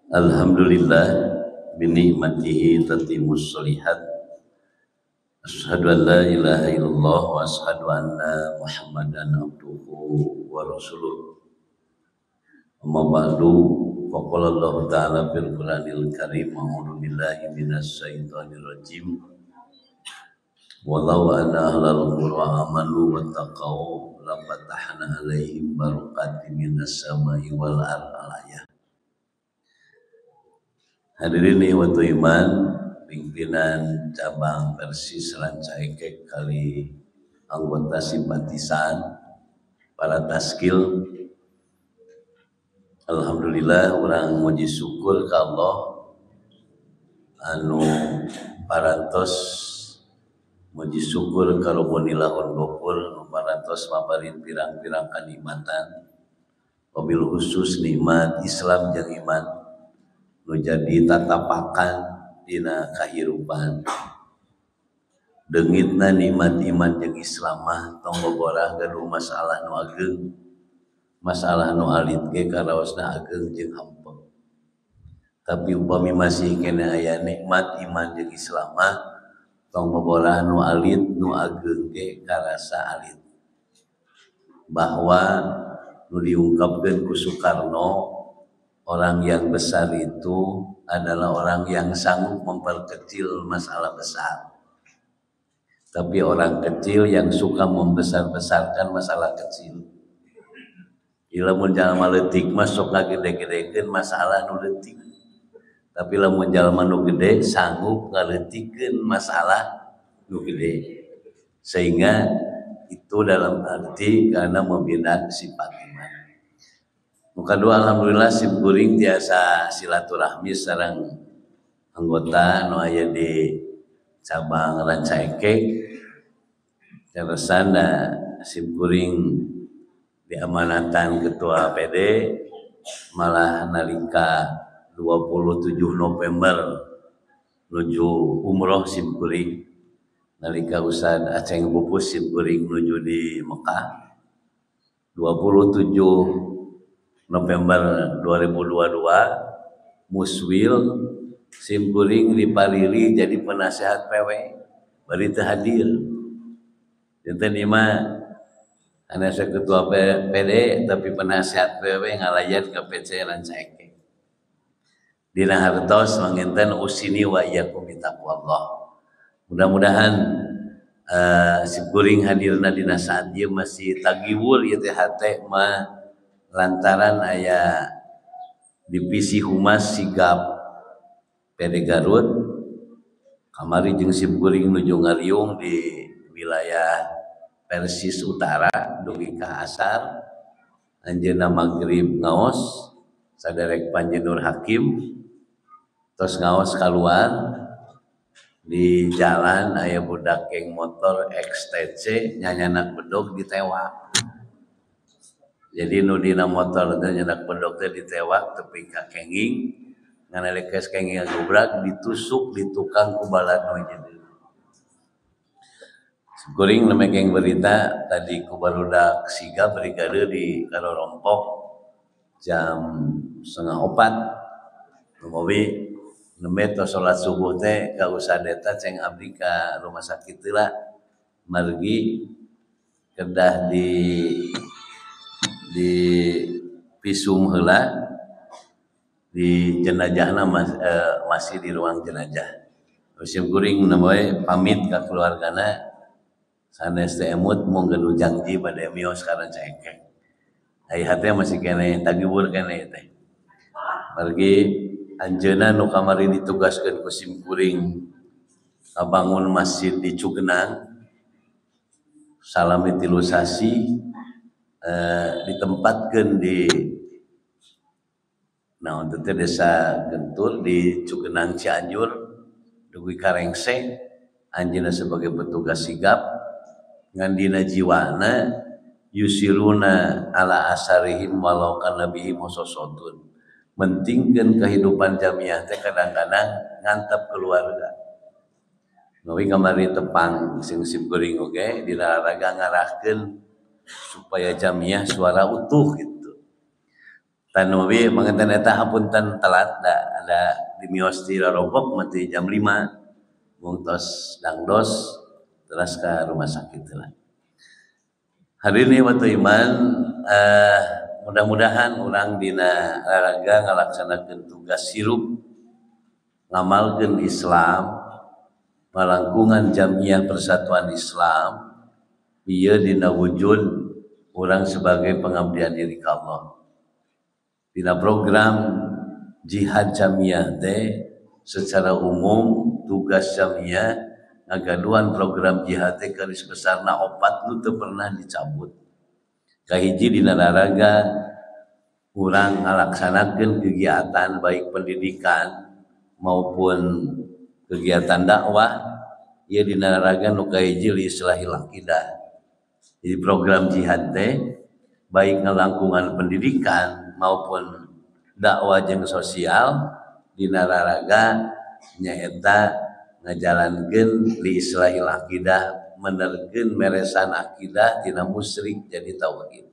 Alhamdulillah binikmatihi tatimmus sholihat. Asyhadu an la ilaha illallah wa asyhadu anna Muhammadan abduhu wa rasuluh. Amma ba'du, faqala Allah ta'ala fil Qur'anil Karim, a'udzu billahi minasy syaithanir rajim. Walau anna ahlal qura amanu wattaqau la fatahna 'alaihim barakatin minas sama'i wal ardh. Hadirin ikhwatul iman, pimpinan cabang Persis Rancaikek kali anggota simpatisan para taskil. Alhamdulillah urang muji syukur ka Allah anu parantos muji syukur ka Rabbunilahun Ghafur anu parantos maparin pirang-pirang kanikmatan, wabil khusus nikmat Islam jeung iman nu jadi tatapakan dina kahirupan. Deungitna nikmat iman jeung Islam mah tong boborah gaduh masalah nu ageung, masalah nu alit ge karaosna ageung jeung hampeng. Tapi upami masih kena aya nikmat iman jeung Islam mah tong boborah nu alit nu ageung ge karasa alit. Bahwa nu diungkapkeun ku Soekarno, orang yang besar itu adalah orang yang sanggup memperkecil masalah besar. Tapi orang kecil yang suka membesar-besarkan masalah kecil. Lamun jalma leutik mah sok ngagede-gedekeun masalah nu leutik. Tapi lamun jalma nu gede sanggup ngaleutikkeun masalah nu gede. Sehingga itu dalam arti karena membina sifat iman. Muka dua alhamdulillah simkuring tiasa silaturahmi sareng anggota nu aya di cabang Rancaikek. Terusan simkuring diamanatan ketua PD malah nalika 27 November nuju umroh simkuring nalika Ustaz Aceh Pupus simkuring nuju di Mekah 27 November 2022 Muswil simkuring diparili jadi penasehat PW bari teu hadir. Dinten ieu mah ana ketua PD tapi penasehat PW ngalayan ke PC Rancaikek. Dina hartos manginten usini wa iyyakum bitaqwallah. Mudah-mudahan simkuring hadirna dina saat ieu masih tagiwul ieu teh hate mah lantaran aya divisi humas sigap PD Garut kamari jeung simkuring nuju ngariung di wilayah Persis Utara dugi ka asar anjeunna magrib ngaos saderek Panjenur Hakim tos ngaos kaluar di jalan aya budak geng motor XTC nyanyanak bedog ditewak. Jadi nu dina motor teh nyandak bedog teh ditewak tepi ka kenging nganalikeun kenging gubrak ditusuk di tukang ku balad nu jadi. Kuring nemekeng berita tadi ku barudak siga brigade di Karorompok jam 3:30 ngopi nembe tos salat subuh teh ka Ustad eta ceng abdi ka rumah sakit heula margi kedah di visum heula di jenazahna masih di ruang jenazah. Sim kuring namanya pamit ka keluargana sanes teh emut mung geus janji bade mios ka Rancaikek. Ai hate masih kene tagibur kene teh. Margi anjeunna nu kamari ditugaskeun ku sim kuring kabangun masjid di Cugenang salami 3 sasi ditempatkeun di untuk desa Gentur di Cugenang Cianjur dugi Karengse anjeunna sebagai petugas sigap ngan dina jiwana yusiruna ala asarihim walau kana bihim hososotun mentingkeun kehidupan jamiah teh kadang-kadang ngantep keluarga. Nawi kamari tepang sing simkuring oge dina raga ngarahkeun supaya jamiah suara utuh gitu. Tanowi manganten eta hapunten telat ada di mios di Rorobok mati jam 5 bungtos dangdos terus ke rumah sakit lah. Hari ini waktu iman mudah-mudahan orang dina olahraga ngalaksanakeun tugas sirup ngamalkeun Islam malangkungan Jamiah Persatuan Islam ieu dina wujud orang sebagai pengabdian diri ka Allah. Dina program jihad Jamiah teh secara umum tugas Jamiah ngagaduhan program jihad teh garis besarna 4 nu teu pernah dicabut. Kahiji dina olahraga urang ngalaksanakeun kegiatan baik pendidikan maupun kegiatan dakwah ieu dina olahraga nu kahiji li islahil aqidah. Jadi program jihad teh baik ngelangkungan pendidikan maupun dakwah jeung sosial dina olahraga nyaeta ngajalankeun li islahil aqidah menerkeun meresan akidah tina musyrik jadi tauhid.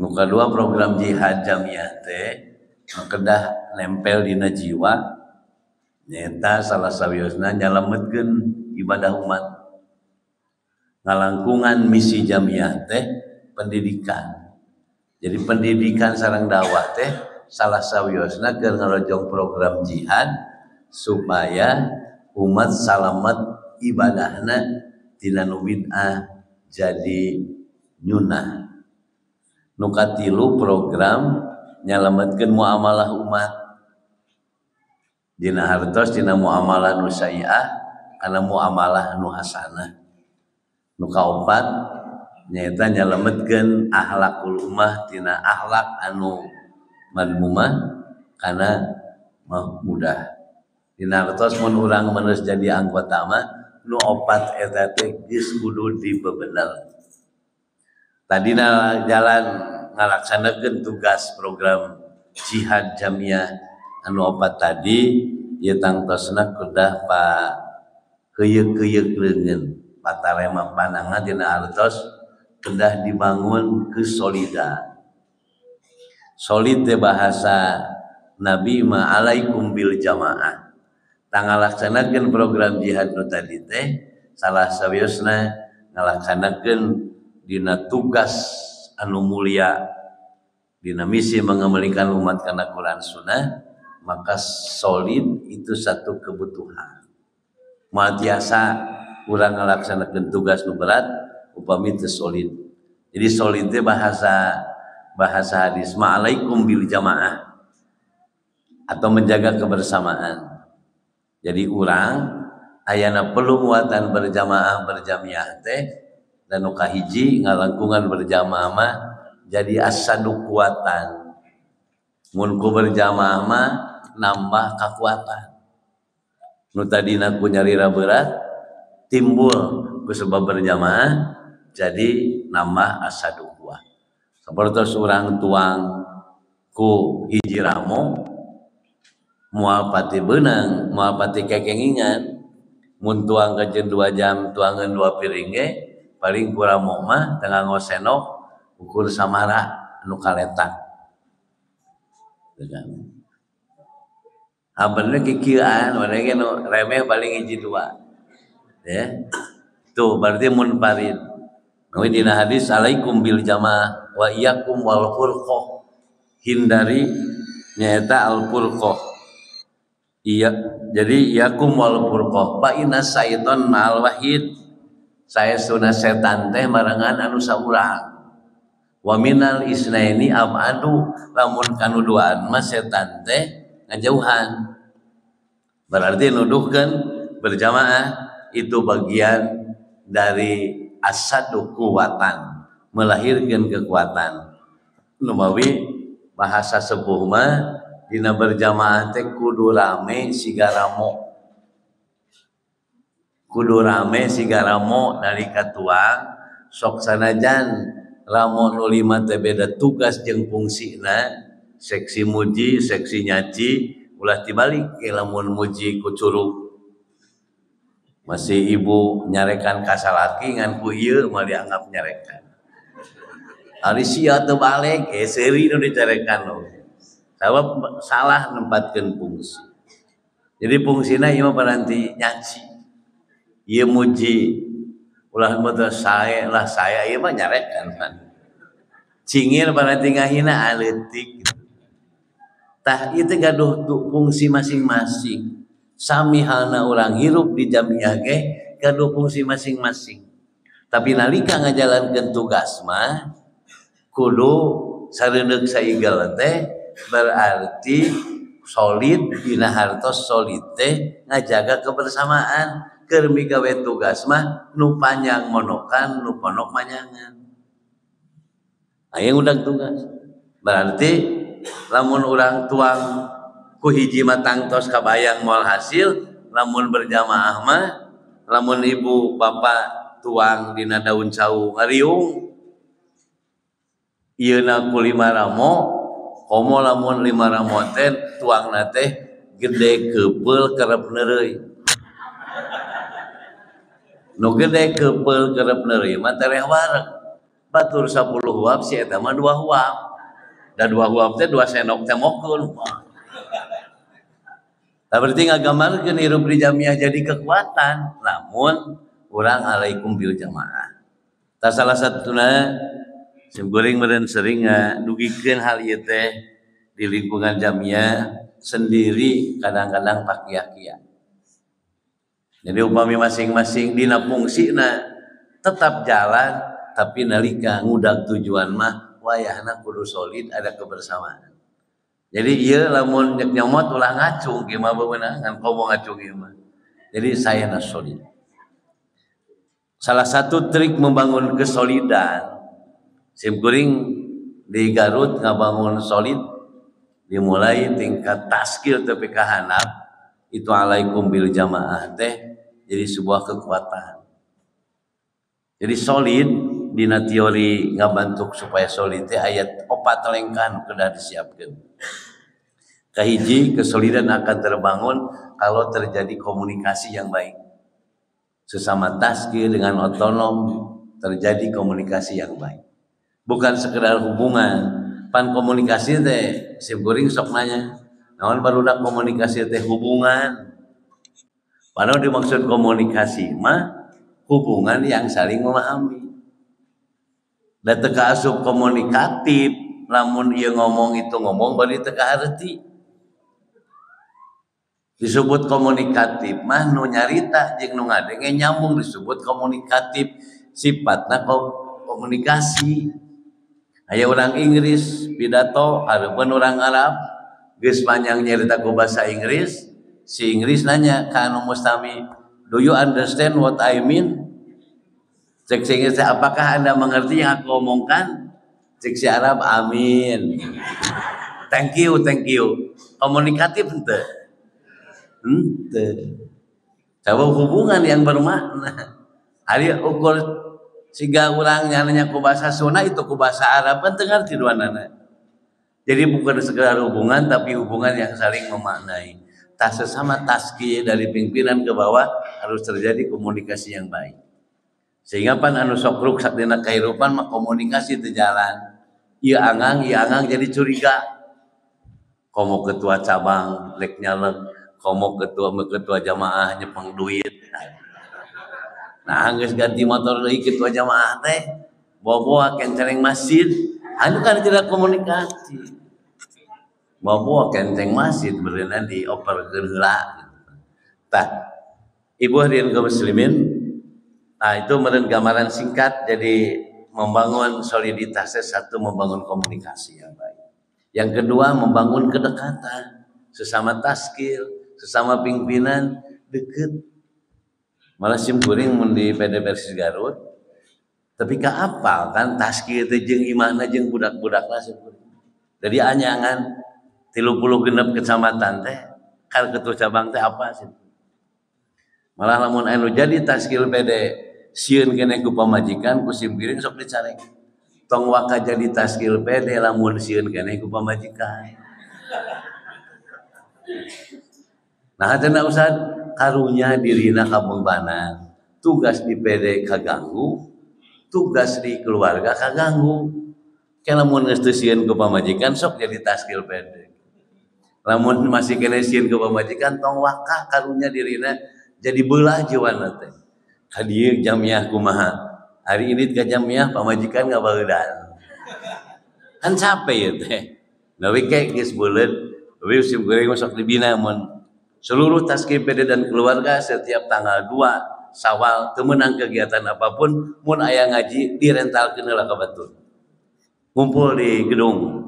Nu kadua program jihad Jamiah teh kedah nempel dina jiwa nyaeta salah sawiosna nyalametkeun ibadah umat. Ngalangkungan misi Jamiah teh pendidikan. Jadi pendidikan sareng dakwah teh salah sawiosna keur ngarojong program jihad supaya umat salamet ibadahna tina nu bid'ah jadi nyunah. Nu katilu program nyalametkeun muamalah umat. Dina hartos dina muamalah nu sayyi'ah kana muamalah nu hasanah. Nu kaopat nyaeta nyalametkeun akhlakul ummah tina akhlak anu madmumah kana mudah. Dina hartos mun urang meungeus jadi anggota mah nu 4 eta teh geus kudu dibebenel. Tadina jalan ngalaksanakeun tugas program jihad Jamiah anu 4 tadi ieu tangtosna kedah pa heuyeuk-heuyeuk leungeun patarema panangan dina hartos kedah dibangun kesolidaan. Solid teh bahasa Nabi ma alaikum bil jamaah. Tangalaksanakeun program jihad nu tadi teh salah sawiosna ngalaksanakeun dina tugas anu mulia dina misi mengemelikan umat kana Quran Sunnah, maka solid itu satu kebutuhan. Moal tiasa urang ngalaksanakeun tugas nu berat upami teu solid. Jadi solid teh bahasa hadis ma'alaikum bil jamaah atau menjaga kebersamaan. Jadi urang ayana perlu muatan berjamaah berjamiah teh dan nu kahiji ngalangkungan berjamaah mah jadi asadu kuatan. Mun ku berjamaah mah nambah kakuatan. Nu tadina ku nyarira berat timbul ku sebab berjamaah jadi nambah asadu kuat. Sapertos urang tuang ku hiji ramo moal pati beunang, moal pati kekengingan. Mun tuang kajeun 2 jam tuangeun 2 piring ge paling ku ramo mah tengah ngosenok ukur samara anu kaletak. Abeuna kikieuan wadege nu remeh paling hiji 2. Ya. Tuh berarti mun parid. Nawi dina hadis alaikum bil jamaah wa iyyakum wal furqah. Hindari nyaeta al furqah. Iya, jadi iyakum wal furqah. Fa inna syaiton ma'al wahid. Saestuna setan teh marangan anu saurang. Wa minal isnaini abadu, lamun kanu duaan mah setan teh ngajauhan. Berarti nuduhkeun berjamaah itu bagian dari asadu kuwatan, melahirkan kekuatan. Numawi bahasa sepuh mah dina berjamaah teh kudu rame siga ramo. Kudu rame siga ramo nalika tuang sok sanajan ramo nu 5 teh beda tugas jeung fungsina, seksi muji, seksi nyaci, ulah tibalik ke lamun muji ku curug. Masih ibu nyarekan kasalaki ngan ku ieu mah dianggap nyarekan. ari sia teu balik seuri nu dicarekan lo. Sabab salah nempatkeun fungsi. Jadi fungsina ieu mah paranti nyaci. Ieu muji ulah meuteun saya ieu mah nyarekan kan. Cingir paranti ngahina aleutik. Tah ieu teh gaduh fungsi masing-masing. Sami halna urang hirup di jamiah ge gaduh fungsi masing-masing. Tapi nalika ngajalankeun tugas mah kudu sareundeuk saigel teh berarti solid dina hartos solid teh ngajaga kebersamaan keur migawe tugas mah nu panjang monokan nu ponok manyangan. Aya undang tugas. Berarti lamun urang tuang ku hiji matang tos kabayang moal hasil, lamun berjamaah mah lamun ibu bapak tuang dina daun sawu ngariung ieuna ku 5 ramo komo lamun 5 ramo teh tuangna teh gede kepeul kerep neureuy nu gede kepeul kerep neureuy mah tereh wareg batur 10 huap si eta mah 2 huap da 2 huap teh 2 sendok teh mokeun tah berarti ngagambarkeun hirup di jamiah jadi kekuatan lamun urang alaikum bil jamaah. Tah salah satuna sim goreng meureun sering ngadugikeun hal ieu teh di lingkungan jamiah sendiri kadang-kadang pakia-kia. Jadi upami masing-masing dina fungsina tetap jalan tapi nalika ngudag tujuan mah wayahna kudu solid ada kebersamaan. Jadi ieu lamun nyemot ulah ngacung kieu mah beunangan komo ngacung ieu mah. Jadi sayana solid. Salah satu trik membangun kesolidan sim kuring di Garut ngabangun solid dimulai tingkat taskil tepi ka handap itu alaikum bil jamaah teh jadi sebuah kekuatan. Jadi solid dina teori ngabantuk supaya solid teh ayat 4 lengkan kedah disiapkeun. Kahiji kesolidan akan terbangun kalau terjadi komunikasi yang baik. Sesama taskil dengan otonom terjadi komunikasi yang baik. Bukan sekedar hubungan, pan komunikasi teh sim kuring sok nanya, naon barudak komunikasi teh hubungan. Padahal dimaksud komunikasi mah hubungan yang saling memahami. Da teu kaasup komunikatif, lamun ieu ngomong itu ngomong bari teu kaharti. Disebut komunikatif mah nu nyarita jeung nu ngadenge nyambung disebut komunikatif sifatna komunikasi. Aya urang Inggris pidato hareupeun urang Arab geus panjang nyarita ku bahasa Inggris si Inggris nanya ka anu mustami do you understand what I mean? Cek si Inggris apakah Anda mengerti yang aku omongkan? Cek si Arab amin. Thank you komunikatif henteu coba hubungan yang bermakna. Ari ukur siga urang nyananya ku bahasa Sunda itu ku bahasa Arab kan teu ngarti duanana. Jadi bukan sekedar hubungan tapi hubungan yang saling memaknai. Tah sesama taski dari pimpinan ke bawah harus terjadi komunikasi yang baik. Sehingga pan anu sok ruksak dina kahirupan mah komunikasi teu jalan. Ieu angang jadi curiga. Komo ketua cabang lek nyalek komo ketua jamaah nyepeng duit. Nah, geus ganti motor deui ketua jamaah teh bawa kenceng masjid, anu kan tidak komunikasi. Bawa kenceng masjid berenang dioperkeun heula. Tah, ibu hadirin kaum muslimin, nah itu meureun gambaran singkat jadi membangun soliditas satu membangun komunikasi yang baik. Yang kedua membangun kedekatan sesama taskil, sesama pimpinan deket. Malah sim kuring mun di PD Persis Garut tapi ka apal kan taskil teh jeung imahna jeung budak-budakna sim kuring. Jadi anyangan 36 kecamatan teh kan ketua cabang teh apa sih? Malah lamun anu jadi taskil PD sieun keneh ku pamajikan ku sim kuring sok dicarek. Tong waka jadi taskil PD lamun sieun keneh ku pamajikan. Nah hatena usah karunya dirina kabungbanan. Tugas di PD kaganggu, tugas di keluarga kaganggu. Kan lamun geus teu sieun ku pamajikan sok jadi taskil pede. Lamun masih kena sieun ku pamajikan tong wakah karunya dirina jadi beulah jiwana teh. Ka dieu jamiah kumaha? Hari ini ka jamiah pamajikan ngabaeudan. Kan capek ya teh. Nawi ke geus beuleud, we sim goreng sok dibina mun seluruh taskil pede dan keluarga setiap tanggal 2 Sawal teu meunang kegiatan apapun mun aya ngaji direntalkeun heula ka batur. Ngumpul di gedung.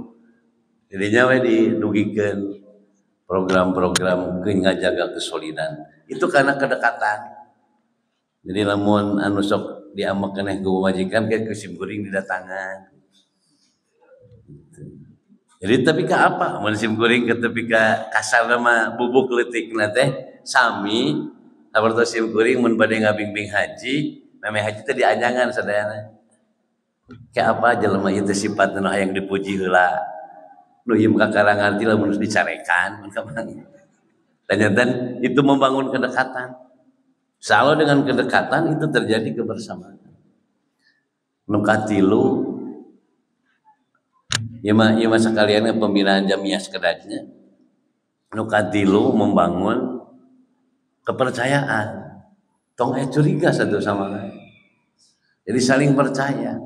Jadinya we didugikeun program-program ngajaga kesolidan. Itu karena kedekatan. Jadi lamun anu sok diamek keneh ku majikan ke sim kuring didatangan. Jadi tapi ka apa? Mun sim kuring ke tepi ka kasar mah bubuk leutikna teh sami saperto sim kuring mun bade ngabingbing haji, meme haji teh dianjangan sadayana. Kayak apa jelema ieu teh sifatna nu hayang dipuji heula. Nu ieu kakarangan ti lamun dicarekan mun kamang. Dan itu membangun kedekatan. Selalu dengan kedekatan itu terjadi kebersamaan. Nu katilu ieu mah sakalian pembinaan jamiah sekedapnya. Nu katilu membangun kepercayaan. Tong curiga satu sama lain. Jadi saling percaya.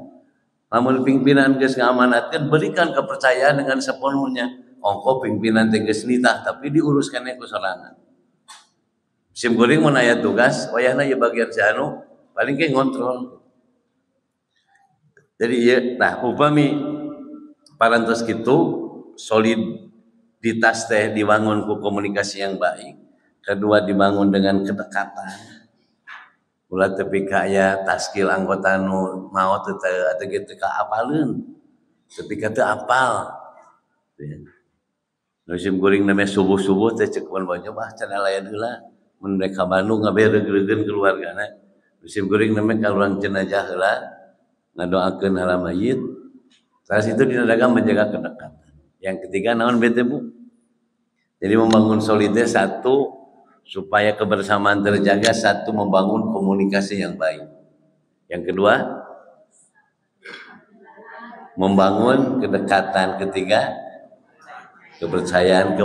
Lamun pimpinan geus ngamanatkeun berikan kepercayaan dengan sepenuhnya. Ongko pimpinan teh geus nitah tapi diuruskan ku sorangan. Sim kuring mun aya tugas, wayahna ieu bagian si anu paling ke ngontrol. Jadi ieu nah upami parantos kitu soliditas teh dibangun ku komunikasi yang baik, kedua dibangun dengan kedekatan. Ulah tepi ka aya taskil anggota nu maot teu teu ka apaleun. Tepi ka teu apal. Nu sim kuring name subuh-subuh teh ceuk mun coba can layan heula mun mereka Bandung ngabereug-reugeun keluargana. Nu sim kuring name ka urang jenazah heula ngadoakeun hala mayit. Salah itu dinadaga menjaga kedekatan. Yang ketiga naon bete Bu? Jadi membangun soliditas satu supaya kebersamaan terjaga, satu membangun komunikasi yang baik. Yang kedua membangun kedekatan, ketiga kepercayaan,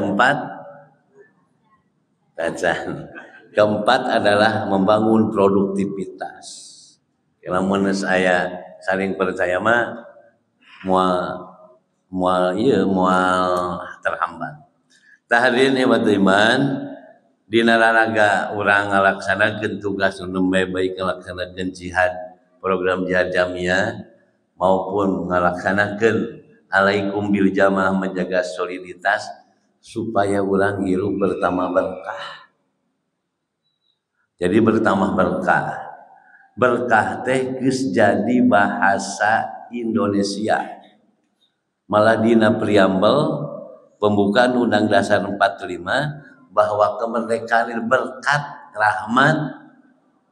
keempat adalah membangun produktivitas. Kalau menurut saya saling percaya mah mual terhambat. Tahdirin hebat iman dina raraga urang ngalaksanakeun tugas nu baik ngalaksanakeun jihad, program jihad jamiah maupun ngalaksanakeun alaikum bil jamaah menjaga soliditas supaya urang hirup bertambah berkah. Jadi bertambah berkah. Berkah teh geus jadi bahasa Indonesia. Malah dina preambel pembukaan Undang Dasar 45 bahwa kemerdekaan berkat rahmat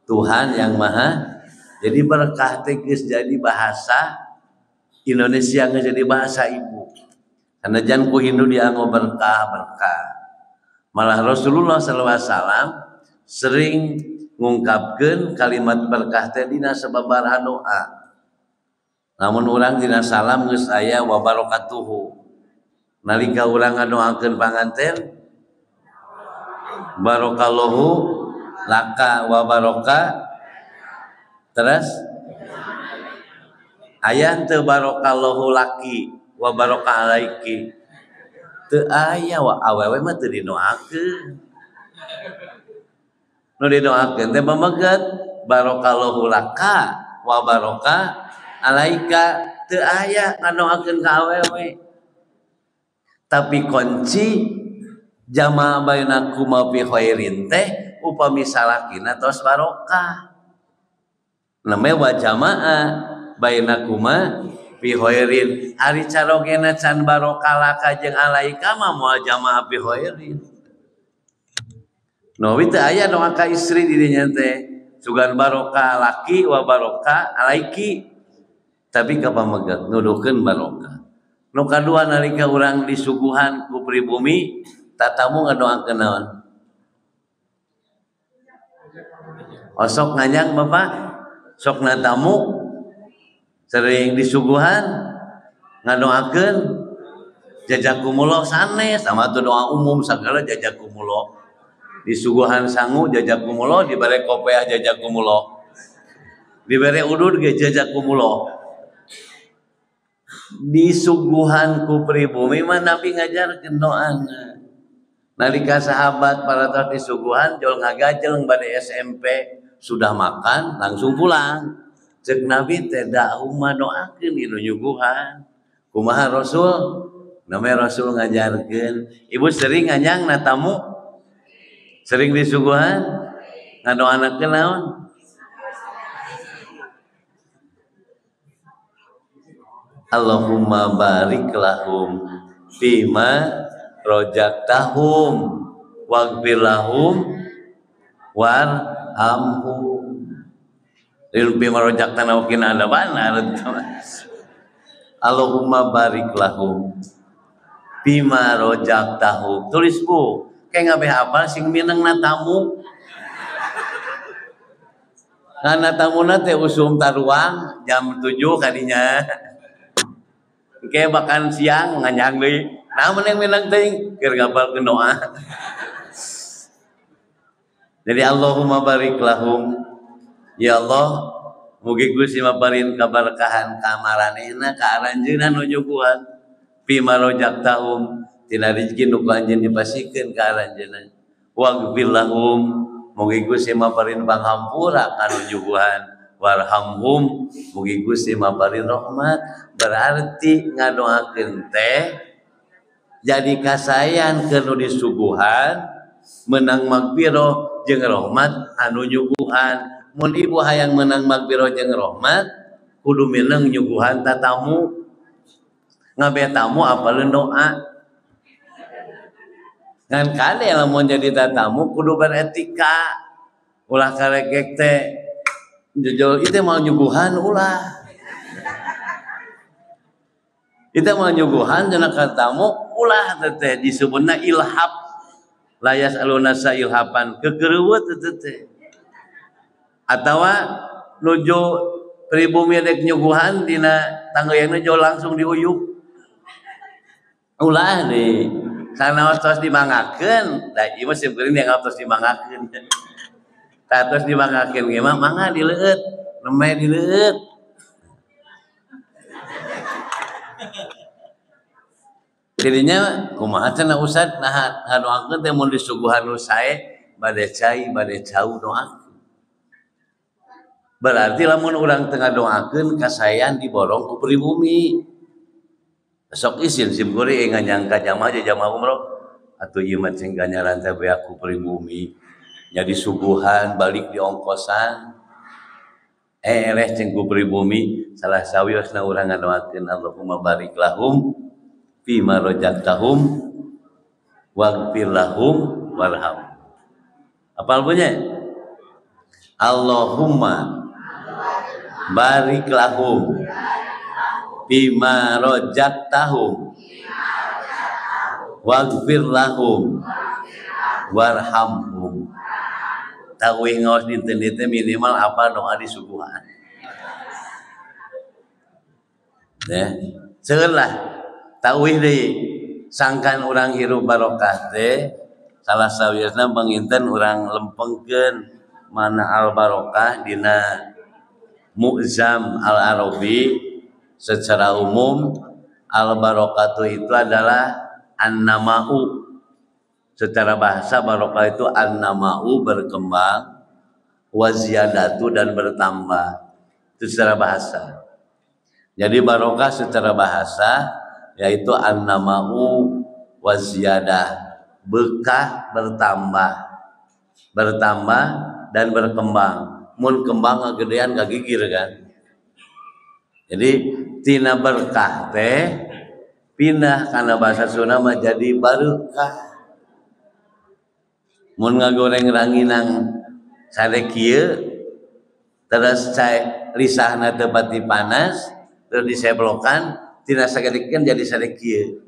Tuhan yang Maha. Jadi berkah teh geus jadi bahasa Indonesia, geus jadi bahasa ibu. Karena jan ku Hindu dianggo berkah. Malah Rasulullah sallallahu alaihi wasallam sering ngungkapkeun kalimat berkah teh dina sababaraha doa. Namun urang dina salam geus aya wa barakatuhu. Nalika urang ngadoakeun panganten barakallahu laka wa baraka, terus aya teu barakallahu laki wa baraka alaiki, teu aya wa awewe mah teu dinoakeun. Nu dinoakeun teh mameget barakallahu laka wa baraka alaika, teu aya ngadoakeun ka awewe. Tapi kunci jamaah bainakuma fi khairin teh upami salakina tos barokah. Namanya wa jamaah bainakuma fi khairin. Ari carogena can barokah laka jeung alaika mah moal jamaah fi khairin. No teu aya doa ka istri di dinya teh sugan barokah laki wa barokah alaiki. Tapi kapamegat nuduhkeun barokah. Nu kadua nalika urang disuguhan ku pribumi tatamu ngadoakeun naon? Osok nganyang Bapak, sok na tamu sering disuguhan ngadoakeun jajakumulo sanes sama tuh doa umum sagala jajakumulo disuguhan sangu jajakumulo dibere kopiah jajakumulo dibere udud ge jajakumulo disuguhan ku pribumi mah Nabi ngajarkeun doana nalika sahabat para tadi disuguhan jol ngagajeng bade SMP sudah makan langsung pulang cek Nabi teh dauma doakeun dinu nyuguhan kumaha Rasul namanya Rasul ngajarkeun ibu sering nganyang na tamu sering disuguhan ngadoanakeun naon Allahumma barik lahum fima rojaktahum waghfir lahum warhamhum lil fima rojaktana wakina ada benar Allahumma barik lahum fima rojaktahum tulis bu kayak ngabe hafal sing mineng na tamu karena tamuna teh usum taruang jam 7 kadinya kayak makan siang nganyang deui namun yang minang teuing keur ngapalkeun doa jadi Allahumma barik lahum ya Allah mugi Gusti maparin kaberkahan ka maranehna ka aranjeunna nu nyuguhan fima rojaktahum tina rezeki nu anjeun dipasikeun ka aranjeunna waghfir lahum mugi Gusti maparin panghampura ka nu nyuguhan warhamhum mugi Gusti maparin rahmat berarti ngadoakeun teh jadi kasayan keur nu disuguhan menang magfirah jeung rahmat anu nyuguhan mun ibu hayang menang magfirah jeung rahmat kudu menang nyuguhan tatamu ngabe tamu apaleun doa ngan kade lamun jadi tatamu kudu beretika ulah karegek teh jujur itu mau nyuguhan ulah itu mau nyuguhan cenah ka tamu ulah teh disebutna ilhab layas alunasa ilhapan kekereuweut teh atawa nuju pribumi dek nyuguhan dina tanggeuyangna jo langsung diuyup ulah deui kana tos dimangakeun da ieu mah simkuring dianggap tos dimangakeun ta tos dimangakeun ge mah mangga dileueut nemeh dileueut jadinya kumaha cenah Ustad nah ngadoakeun teh mun disuguhan nu sae bade cai bade cau doakeun berarti lamun urang teu ngadoakeun kasayan diborong ku pribumi sok isin simkuring nganyangka jamaah umroh atuh ieu mah cing ganjaran teh bae ku pribumi jadi suguhan balik di ongkosan eleh cing ku pribumi salah sawiosna urang ngadoakeun Allahumma barik lahum fima rojaktahum waghfir lahum warham apal bunyi Allahumma barik lahum fima rojaktahum waghfir lahum warhamhum tawih ngaos dinten-dinten minimal apa doa disuguhan ya seueur lah tauih deui sangkan urang hirup barokah teh salah sawiosna panginten urang lempengkeun mana al barokah dina Mu'zam al-Arabi secara umum al barokatu itu adalah an-nama'u secara bahasa barokah itu an-nama'u berkembang wa ziyadatu dan bertambah itu secara bahasa jadi barokah secara bahasa yaitu an-nama'u wa ziyadah bekah bertambah dan berkembang mun kembang ngagedean gagigir kan jadi tina berkah teh pindah kana bahasa Sunda mah jadi barokah mun ngagoreng ranginang sare kieu terus lisahna teu pati panas terus diseblokan tina sagadikeun jadi sare kieu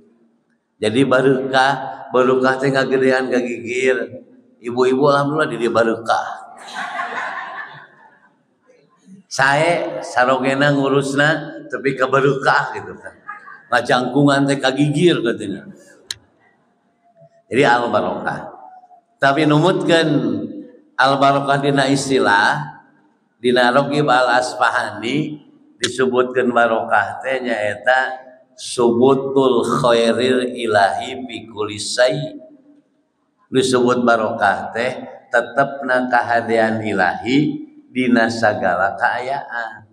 jadi barokah teh ngagedean gagigir ibu-ibu alhamdulillah di barokah sae sarogena ngurusna tapi ka barokah gitu kan ngajangkungan teh kagigir katanya. Jadi al barokah. Tapi numutkeun al barokah dina istilah dina Raqib al Asfahani disebutkeun barokah teh nyaeta subutul khairil ilahi fi kulli syai. Disebut barokah teh tetepna kahadian ilahi dina sagala kaayaan.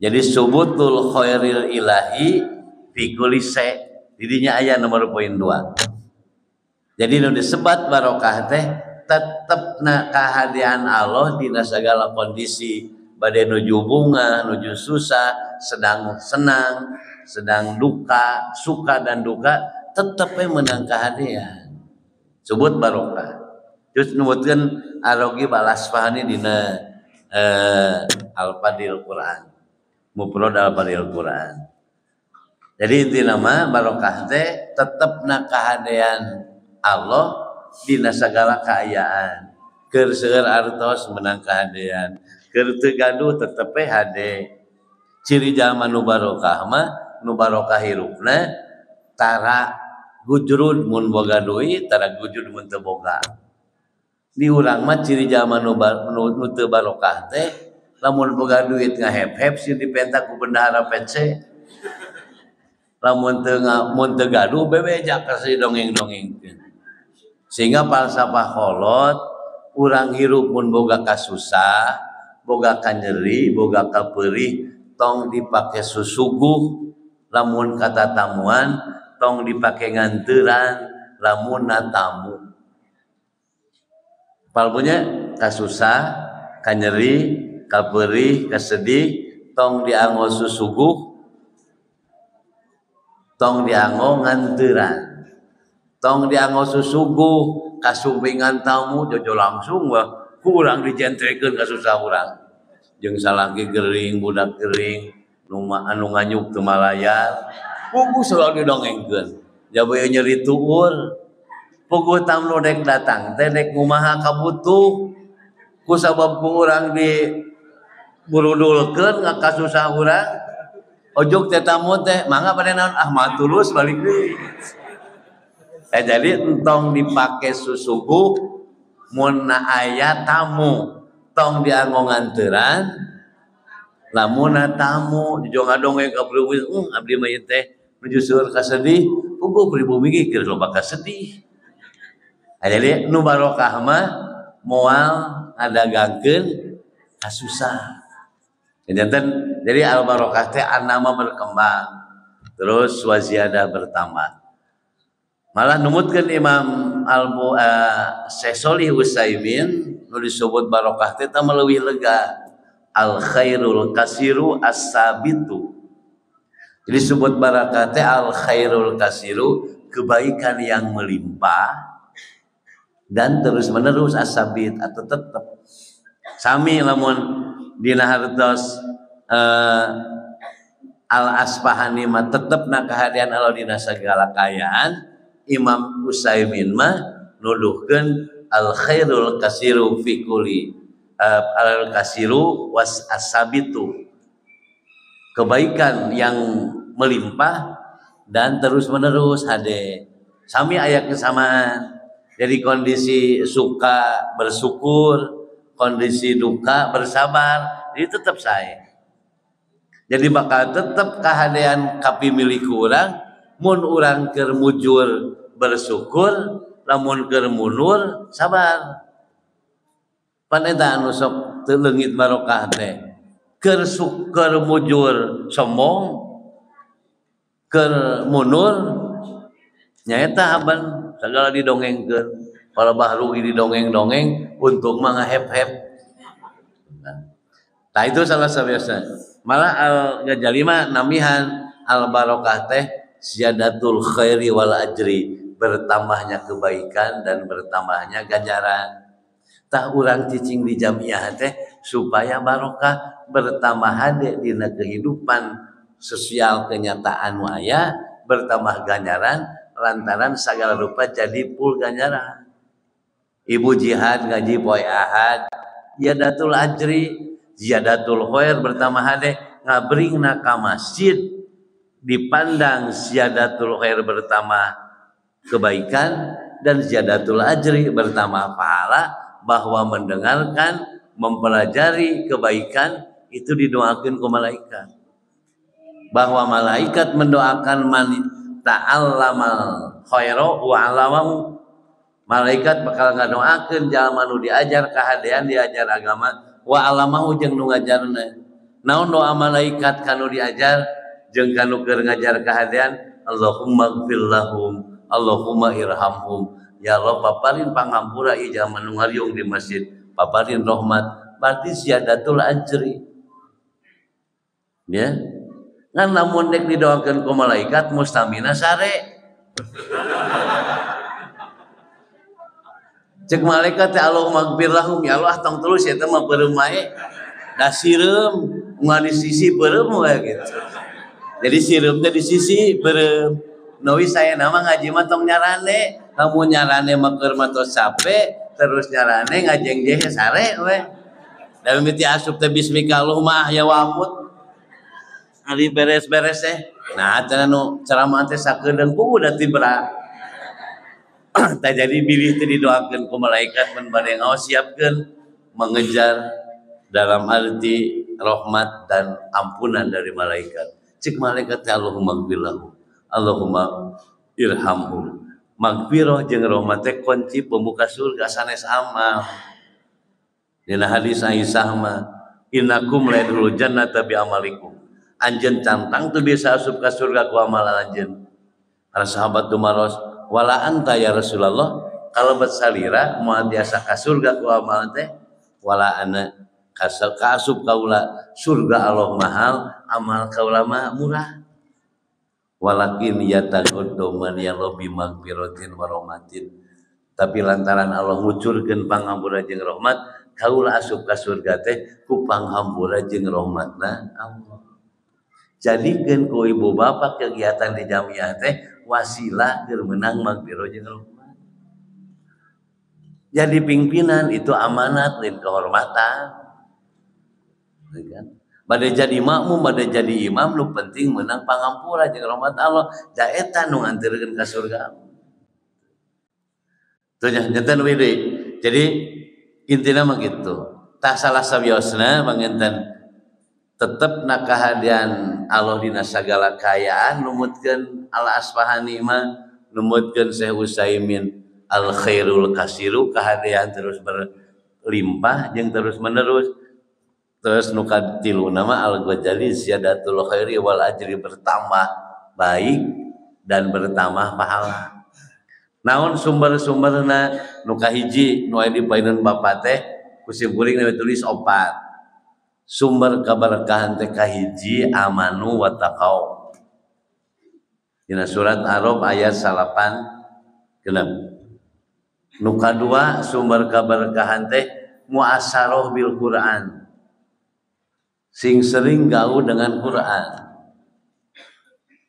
Jadi subutul khairil ilahi fi kulli syai. Didinya aya nomor poin 2. Jadi nu disebat barokah teh tetepna kahadian Allah dina sagala kondisi, bade nuju bunga, nuju susah, sedang senang, sedang duka, suka dan duka, tetep menang kahadian. Sebut barokah. Terus numutkeun Ar-Raqib Al-Asfahani dina Al-Fadil Quran. Mufrad Al-Fadil Quran. Jadi inti nama barokah teh tetepna kahadian Allah dina sagala kaayaan. Keur seueur artos menang kahadian. Keur teu gaduh tetep hade. Ciri jalma nu barokah mah nu barokah hirupna tara gujrud mun boga duit, tara gujrud mun teu boga. Di urang mah ciri jalma nu teu barokah teh lamun boga duit ngahep-hep sih dipentak ku bendahara PC. Lamun teu gaduh bebejak kasih dongeng-dongengkeun. Sehingga falsafah kolot urang hirup mun boga kasusah, boga kanyeri, boga kapeurih tong dipake susuguh, lamun kata tamuan tong dipake nganteuran, lamun tamu. Palpunya kasusah, kanyeri, kapeurih, kasedih tong dianggo susuguh, tong dianggo nganteuran. Tong dianggo susuguh kasumpingan tamu jojo langsung wah kurang dijentrekeun ka susah urang. Jeung salaki gering budak gering nu nganyuk teu malayar puguh selalu didongengkeun. Jabe nyeri tuur puguh tamu dek datang teh dek kumaha kabutuh ku sabab ku urang di burudulkeun ngakasusah urang. Ojok teh tamu teh mangga pada naon Ahmad tulus balik deui. Jadi entong dipake susuguh mun aya tamu tong dianggo nganteuran lamun tamu jeung ngadongeng ka pribumi abdi mah ieu teh nuju seueur ka sedih puguh pribumi ge keur loba ka sedih. Jadi nu barokah mah moal ngadagangkeun kasusah. Jadi al barokah teh annama berkembang terus waziyadah bertambah. Malah numutkeun Imam Syekh Shalih Utsaimin nu disebut barokah teh tah leuwih lega. Al khairul kasiru as-sabitu. Jadi disebut barokah teh al khairul kasiru, kebaikan yang melimpah dan terus menerus as-sabit atau tetap. Sami lamun dina hartos Al Asfahani mah tetepna kahadian Allah dina sagala kaayaan. Imam Utsaimin mah nuduhkeun al khairul kasiru fi kulli al kasiru was asabitu, kebaikan yang melimpah dan terus menerus hade. Sami aya kesamaan. Jadi kondisi suka bersyukur, kondisi duka bersabar, jadi tetap saya. Jadi bakal tetap kahadean kapi milik urang mun urang keur mujur bersyukur, lamun keur mundur sabar. Pan eta anu sok teu leungit barokah teh. Keur mujur sombong, keur mundur nyaeta aban sagala didongengkeun. Pala bahrugi didongeng-dongeng untung mah ngahep-hep. Nah itu salah sabiasa. Malah Al-Ghazali mah namihan al barokah teh ziyadatul khairi wal ajri, bertambahnya kebaikan dan bertambahnya ganjaran. Tah urang cicing di jamiah teh supaya barokah bertambah hade dina kehidupan sosial kenyataan aya, bertambah ganjaran lantaran segala rupa jadi pul ganjaran. Ibu jihad ngaji poe Ahad, ziyadatul ajri, ziyadatul khair bertambah hade ngabringna ka masjid dipandang ziyadatul khair bertambah kebaikan dan ziyadatul ajri bertambah pahala, bahwa mendengarkan, mempelajari kebaikan itu didoakan ke malaikat, bahwa malaikat mendoakan man ta'allamal khaira wa 'allamahu, malaikat bakal ngadoakeun jalma nu diajar kahadean, diajar agama, wa 'allamahu jeung nu ngajarna. Naon doa malaikat kanu diajar jeung kanu keur ngajar kahadean? Allahumma ighfir lahum, Allahumma irhamhum, ya Allah paparin pangampura ieu jalma nu ngariung di masjid, paparin rahmat, berarti ziyadatul ajri. Ya, ngan lamun dek didoakeun ku malaikat mustamina sare. Cek malaikat teh Allahumma ighfir lahum, ya Allah tong tulus eta mah beureum wae. Da sireum ngan di sisi beureum we gitu. Jadi sireum teh di sisi beureum. Nawi saya nama ngaji mah tong nyarane, lamun nyarane mah keur matos capek, terus nyarane ngajeng jehe sare we. Da mimiti asup teh bismika Allahumma ahya wa amut. Ari beres-beres teh. Nah, cenah nu ceramah teh sakedeung udah tibra. Tak jadi bilih teh didoakeun ku malaikat mun bade ngaos siapkeun mengejar dalam arti rahmat dan ampunan dari malaikat. Cik malaikat Allahumma ighfirlahu, Allahumma irhamhum. Magfirah jeung rahmat teh kunci pembuka surga sanes amal. Dina hadis Aisyah mah innakum la yadkhulul jannata bi amalikum. Anjeun cantang teu bisa asup ka surga ku amal anjeun. Para sahabat tumaros, wala anta ya Rasulullah, kalau bersalira moal biasa ka surga ku amal teh, wala ana kaasup kaula surga Allah mahal, amal kaula mah murah. Walakin yataqaddu man yalbi magfiratin wa rahmatin. Tapi lantaran Allah ngucurkeun pangampura jeung rahmat, kaula asup ka surga teh ku panghampura jeung rahmatna Allah. Jadikeun ku ibu bapak kegiatan di jamiah teh wasilah keur meunang magfirah jeung rahmat. Jadi pimpinan itu amanat lain kehormatan. Kan? Bade jadi makmum, bade jadi imam, nu penting menang pangampura jeung rahmat Allah. Da eta nu nganterkeun ka surga. Tuh nya nu deui. Jadi intina mah kitu. Tah salah sabiosna manginten tetep na kahadian Allah dina sagala kayaan numutkeun Al-Asfahani mah numutkeun Syekh Utsaimin al khairul kasiru, kahadian terus berlimpah jeung terus menerus. Terus nukatilu nama al-Ghazali ziyadatul khairi wal ajri, bertambah baik dan bertambah pahala. Naon sumber-sumberna nu kahiji nu aya di paeun Bapa teh kusim kuring tulis 4. Sumber kaberkahan teh kahiji amanu wa taqau. Dina surat Ar-Ra'd ayat 8 genep. Nu kadua sumber kaberkahan teh muasarah bil Quran. Sing sering gaul dengan Quran.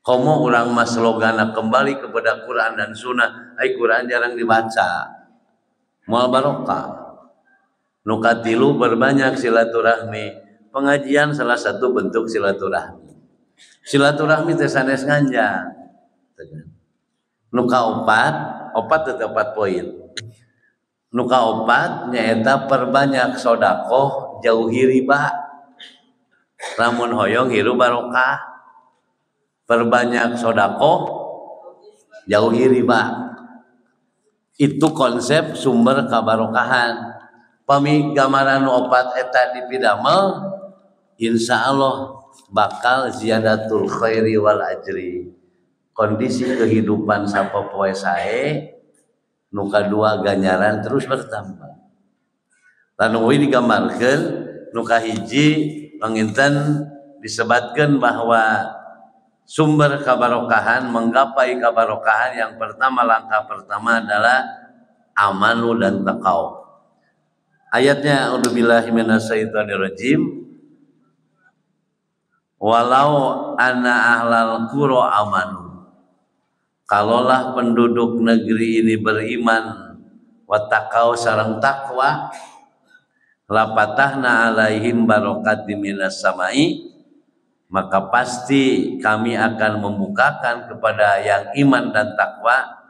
Komo urang mas slogana kembali kepada Quran dan Sunnah. Quran jarang dibaca. Moal barokah. Nu katilu berbanyak silaturahmi. Pengajian salah satu bentuk silaturahmi. Silaturahmi teh sanes nganjang. Nu kaopat, opat teh 4 poin. Nu kaopat nyaeta perbanyak sedekah, jauhi riba. Lamun hoyong hirup barokah, perbanyak sedekah, jauhi riba. Itu konsep sumber kabarokahan. Pami gambaran opat eta dipidamel, insyaallah bakal ziyadatul khairi wal ajri. Kondisi kehidupan sapopoe sae, nu kadua ganjaran terus bertambah. Lalu digambarkeun nu kahiji panginten disebutkan bahwa sumber kabarokahan, menggapai kabarokahan yang pertama, langkah pertama adalah amanu dan taqau. Ayatnya a'udzubillahi minasyaitonirrajim. Walau anna ahlal qura amanu. Kalaulah penduduk negeri ini beriman wa taqau sareng takwa, lapatahna alaihim barokati minas samai, maka pasti kami akan membukakan kepada yang iman dan takwa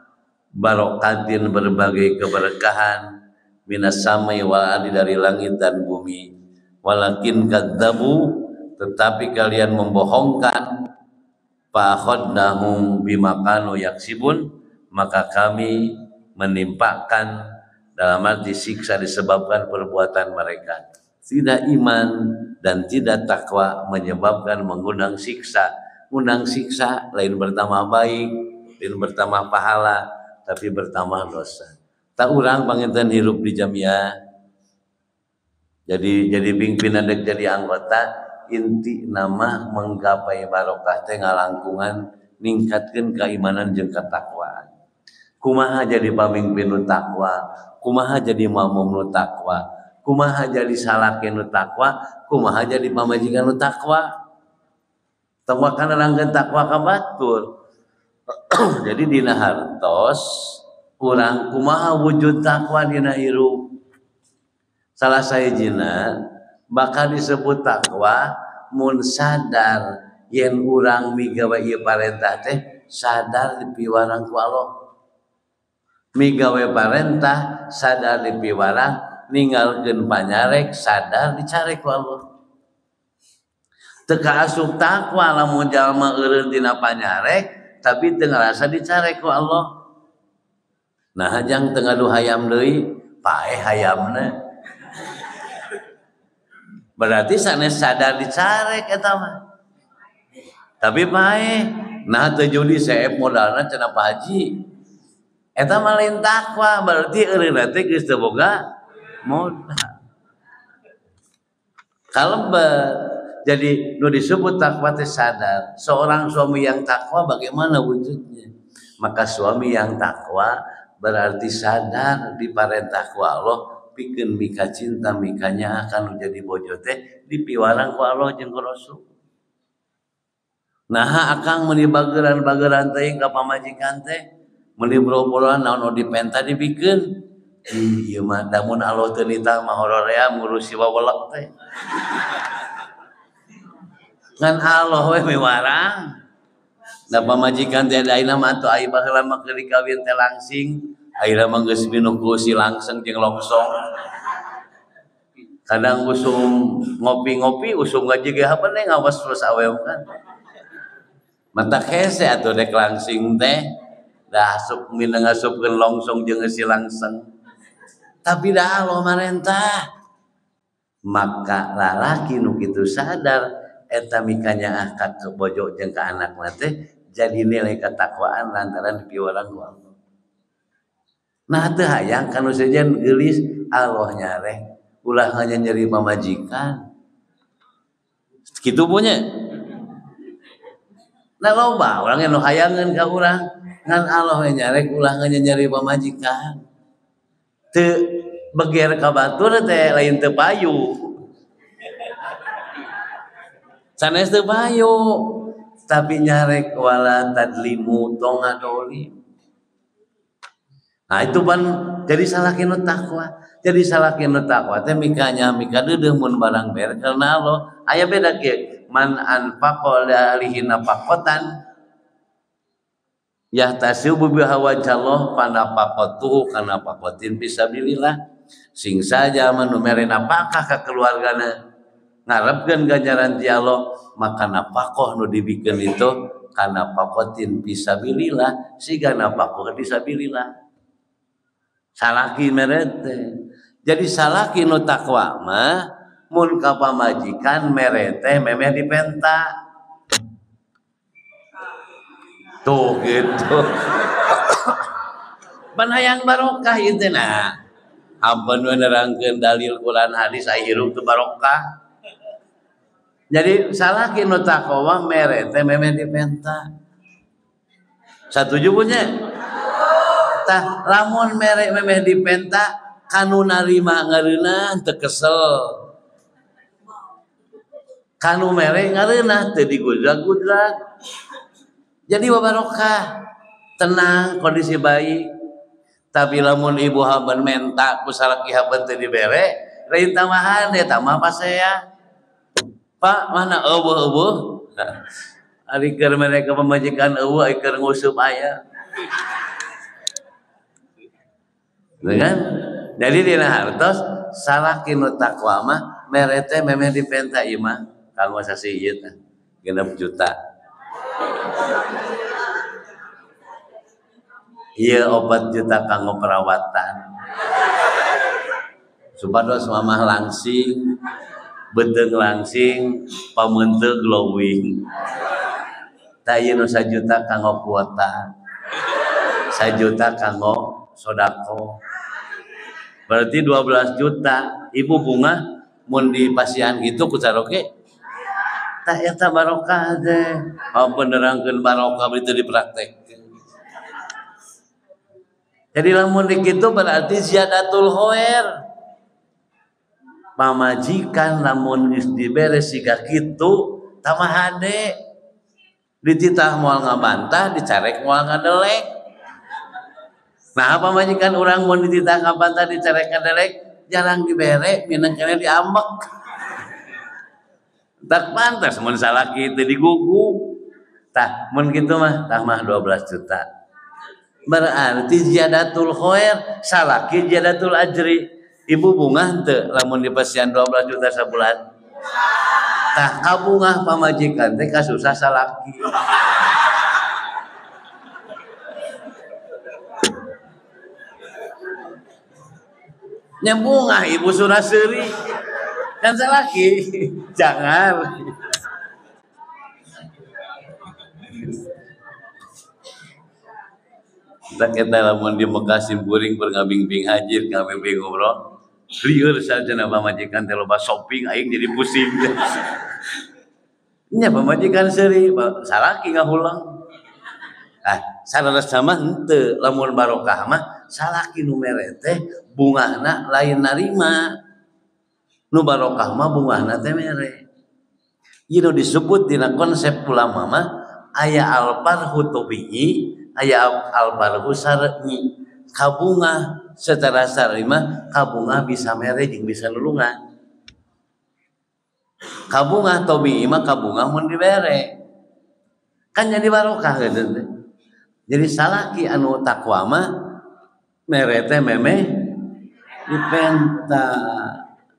barokatin berbagai keberkahan minas samai wal ardi dari langit dan bumi. Walakin kadzabu, tetapi kalian membohongkan, fa akhadnahum bima kanu yaksibun, maka kami menimpakan dalam arti siksa disebabkan perbuatan mereka. Tidak iman dan tidak takwa menyebabkan mengundang siksa. Undang siksa lain bertambah baik, lain bertambah pahala, tapi bertambah dosa. Tak urang panginten hirup di jamiah, jadi pimpinan dek jadi anggota, inti nama menggapai barokah teh ngalangkungan ningkatkeun keimanan jeung ketakwaan. Kumaha jadi pamimpin nu takwa, kumaha jadi makmum nu takwa, kumaha jadi salaki nu takwa, kumaha jadi pamajikan nu takwa. Takwa kana langkeun takwa ka batur. Jadi dina hartos urang kumaha wujud takwa dina hirup. Salah sahijina bakal disebut takwa mun sadar yen urang migawe ieu parentah teh sadar dipiwarang ku Allah. Migawe parentah sadar dipiwarang, ninggalkeun panyarek sadar dicarek ku Allah. Teu kaasup takwa lamun jalma eureun dina panyarek tapi teu ngarasa dicarek ku Allah. Nah hajang teu ngadu hayam deui, paeh hayamna. Berarti sanes sadar dicarek eta mah. Tapi paeh, nah teu judi seep modalna cenah Pak Haji. Eta mah lain takwa, berarti eureunna teh geus teu boga modal. Kalebet. Jadi nu disebut takwa teh sadar. Seorang suami yang takwa bagaimana wujudnya? Maka suami yang takwa berarti sadar diparentah ku Allah, pikeun mika cinta mikanya akan menjadi bojo teh dipiwarang ku Allah jeung ku Rasul. Nah akang meuni bageran-bageran teh ka pamajikan teh, meuni boro-boroan naon dipenta dipikeun. Ieu mah damun Allah teu nitah mah hororea ngurusi wawelek teh. Ngan Allah we miwarang. Da pamajikan teh ayeuna mah atuh aya baheula mah keur dikawin teh langsing, ayeuna mah geus minuku si langseng jeung longsong. Kadang usum ngopi-ngopi, usum gaji ge habeun ngawas terus awew kan. Mata hese atuh dek langsing teh, da asup mina ngasupkeun longsong jeung si langseng. Tapi da Allah marentah. Maka lalaki nu kitu sadar eta mikanya akad ke bojo jeung ka anakna teh jadi nilai ketakwaan lantaran dipiwarang ku Allah. Nah teu hayang kanu sejen geulis Allah nyareh ulah hanya nyeri pamajikan. Kitu punya. Nah loba urang anu hayangeun ka urang ngan Allah we nyarek ulah hanya nyeri pamajikan. Teu beger ka batur teh lain teu payu. Sanes teu bayu, tapi nyarek wala tadlimu tong ngadolim. Nah itu ban jadi salaki nu takwa. Jadi salaki nu takwa teh mikanya mika deudeuh mun barang ber karena Allah. Aya beda kieu, man anfaqa alihi nafaqatan yahtasibu biha wajhallah panafaqatuhu kana faqatin fisabilillah. Sing saja manu mere napakah ka keluargana ngarepkeun ganjaran ti Allah, maka nafaqah nu dibikeun itu kana faqatin fisabilillah, siga nafaqah fisabilillah. Salaki mere teh. Jadi salaki nu takwa mah mun ka pamajikan mere teh memeh dipenta. Tuh gitu. Pan hayang barokah ieu teh nah. Ampun we nerangkeun dalil Quran hadis aya hirup teu barokah. Jadi salaki nu takwa mere teh memeh dipenta. Satuju punya? Tah lamun mere memeh dipenta kanu narima ngareunah teu kesel. Kanu mere ngareunah teu digudrak-gudrak. Jadi barokah, tenang, kondisi baik. Tapi lamun ibu haban menta ku salaki haban teu dibere, lain tamahan ya tamah pasea. Pak mana eueuh-eueuh Ari keur mereka pemajikan eueuh ai keur ngusup aya. Kan? Jadi dina hartos salaki nu takwa mah mere teh memeh dipenta ieu mah kanggo sasieun teh 6 juta. Ieu 4 juta kanggo perawatan. Supados mamah langsing, beteung langsing, pameunteug glowing. Tah ieu nu 1 juta kanggo kuota. 1 juta kanggo sodako. Berarti 12 juta. Ibu bunga mun dipasihan gitu ku saroge tah eta barokah teh. Ampun nerangkeun barokah itu dipraktekkeun. Jadi lamun dikitu berarti ziyadatul khair. Pamajikan lamun geus dibere siga kitu tamah hade. Dititah moal ngabantah, dicarek moal ngadelek. Nah, apa majikan orang mau dititah ngabantah dicarek ngadelek jarang dibere, minang kena diambek. Tak pantas mun salaki teu digugu. Tah mun kitu mah tah mah 12 juta. Berarti ziyadatul khair, salaki ziyadatul ajri. Ibu bunga teu lamun dipasihan 12 juta sabulan. Tah kabungah pamajikan teh kasusah salaki. Nyembungah ibu suraseri kan salaki jangan. Tak kita lamun di Bekasi buring berngabing-bing haji ngabing-bing umroh lieur sarjana pamajikan teh loba shopping aing jadi pusing. Nya pamajikan seuri salaki ngahulang. Sanes mah henteu lamun barokah mah salaki nu mere teh bungahna lain narima. Nu barokah mah bungahna teh mere. Ieu disebut dina konsep ulama mah aya alfarhu tabi'i, aya alfarhu syar'i. Kabungah secara syar'i mah kabungah bisa mere jeung bisa nulungan. Kabungah tabi'i mah kabungah mun dibere. Kan jadi barokah gitu teh. Jadi salaki anu takwa mah mere teh memeh dipenta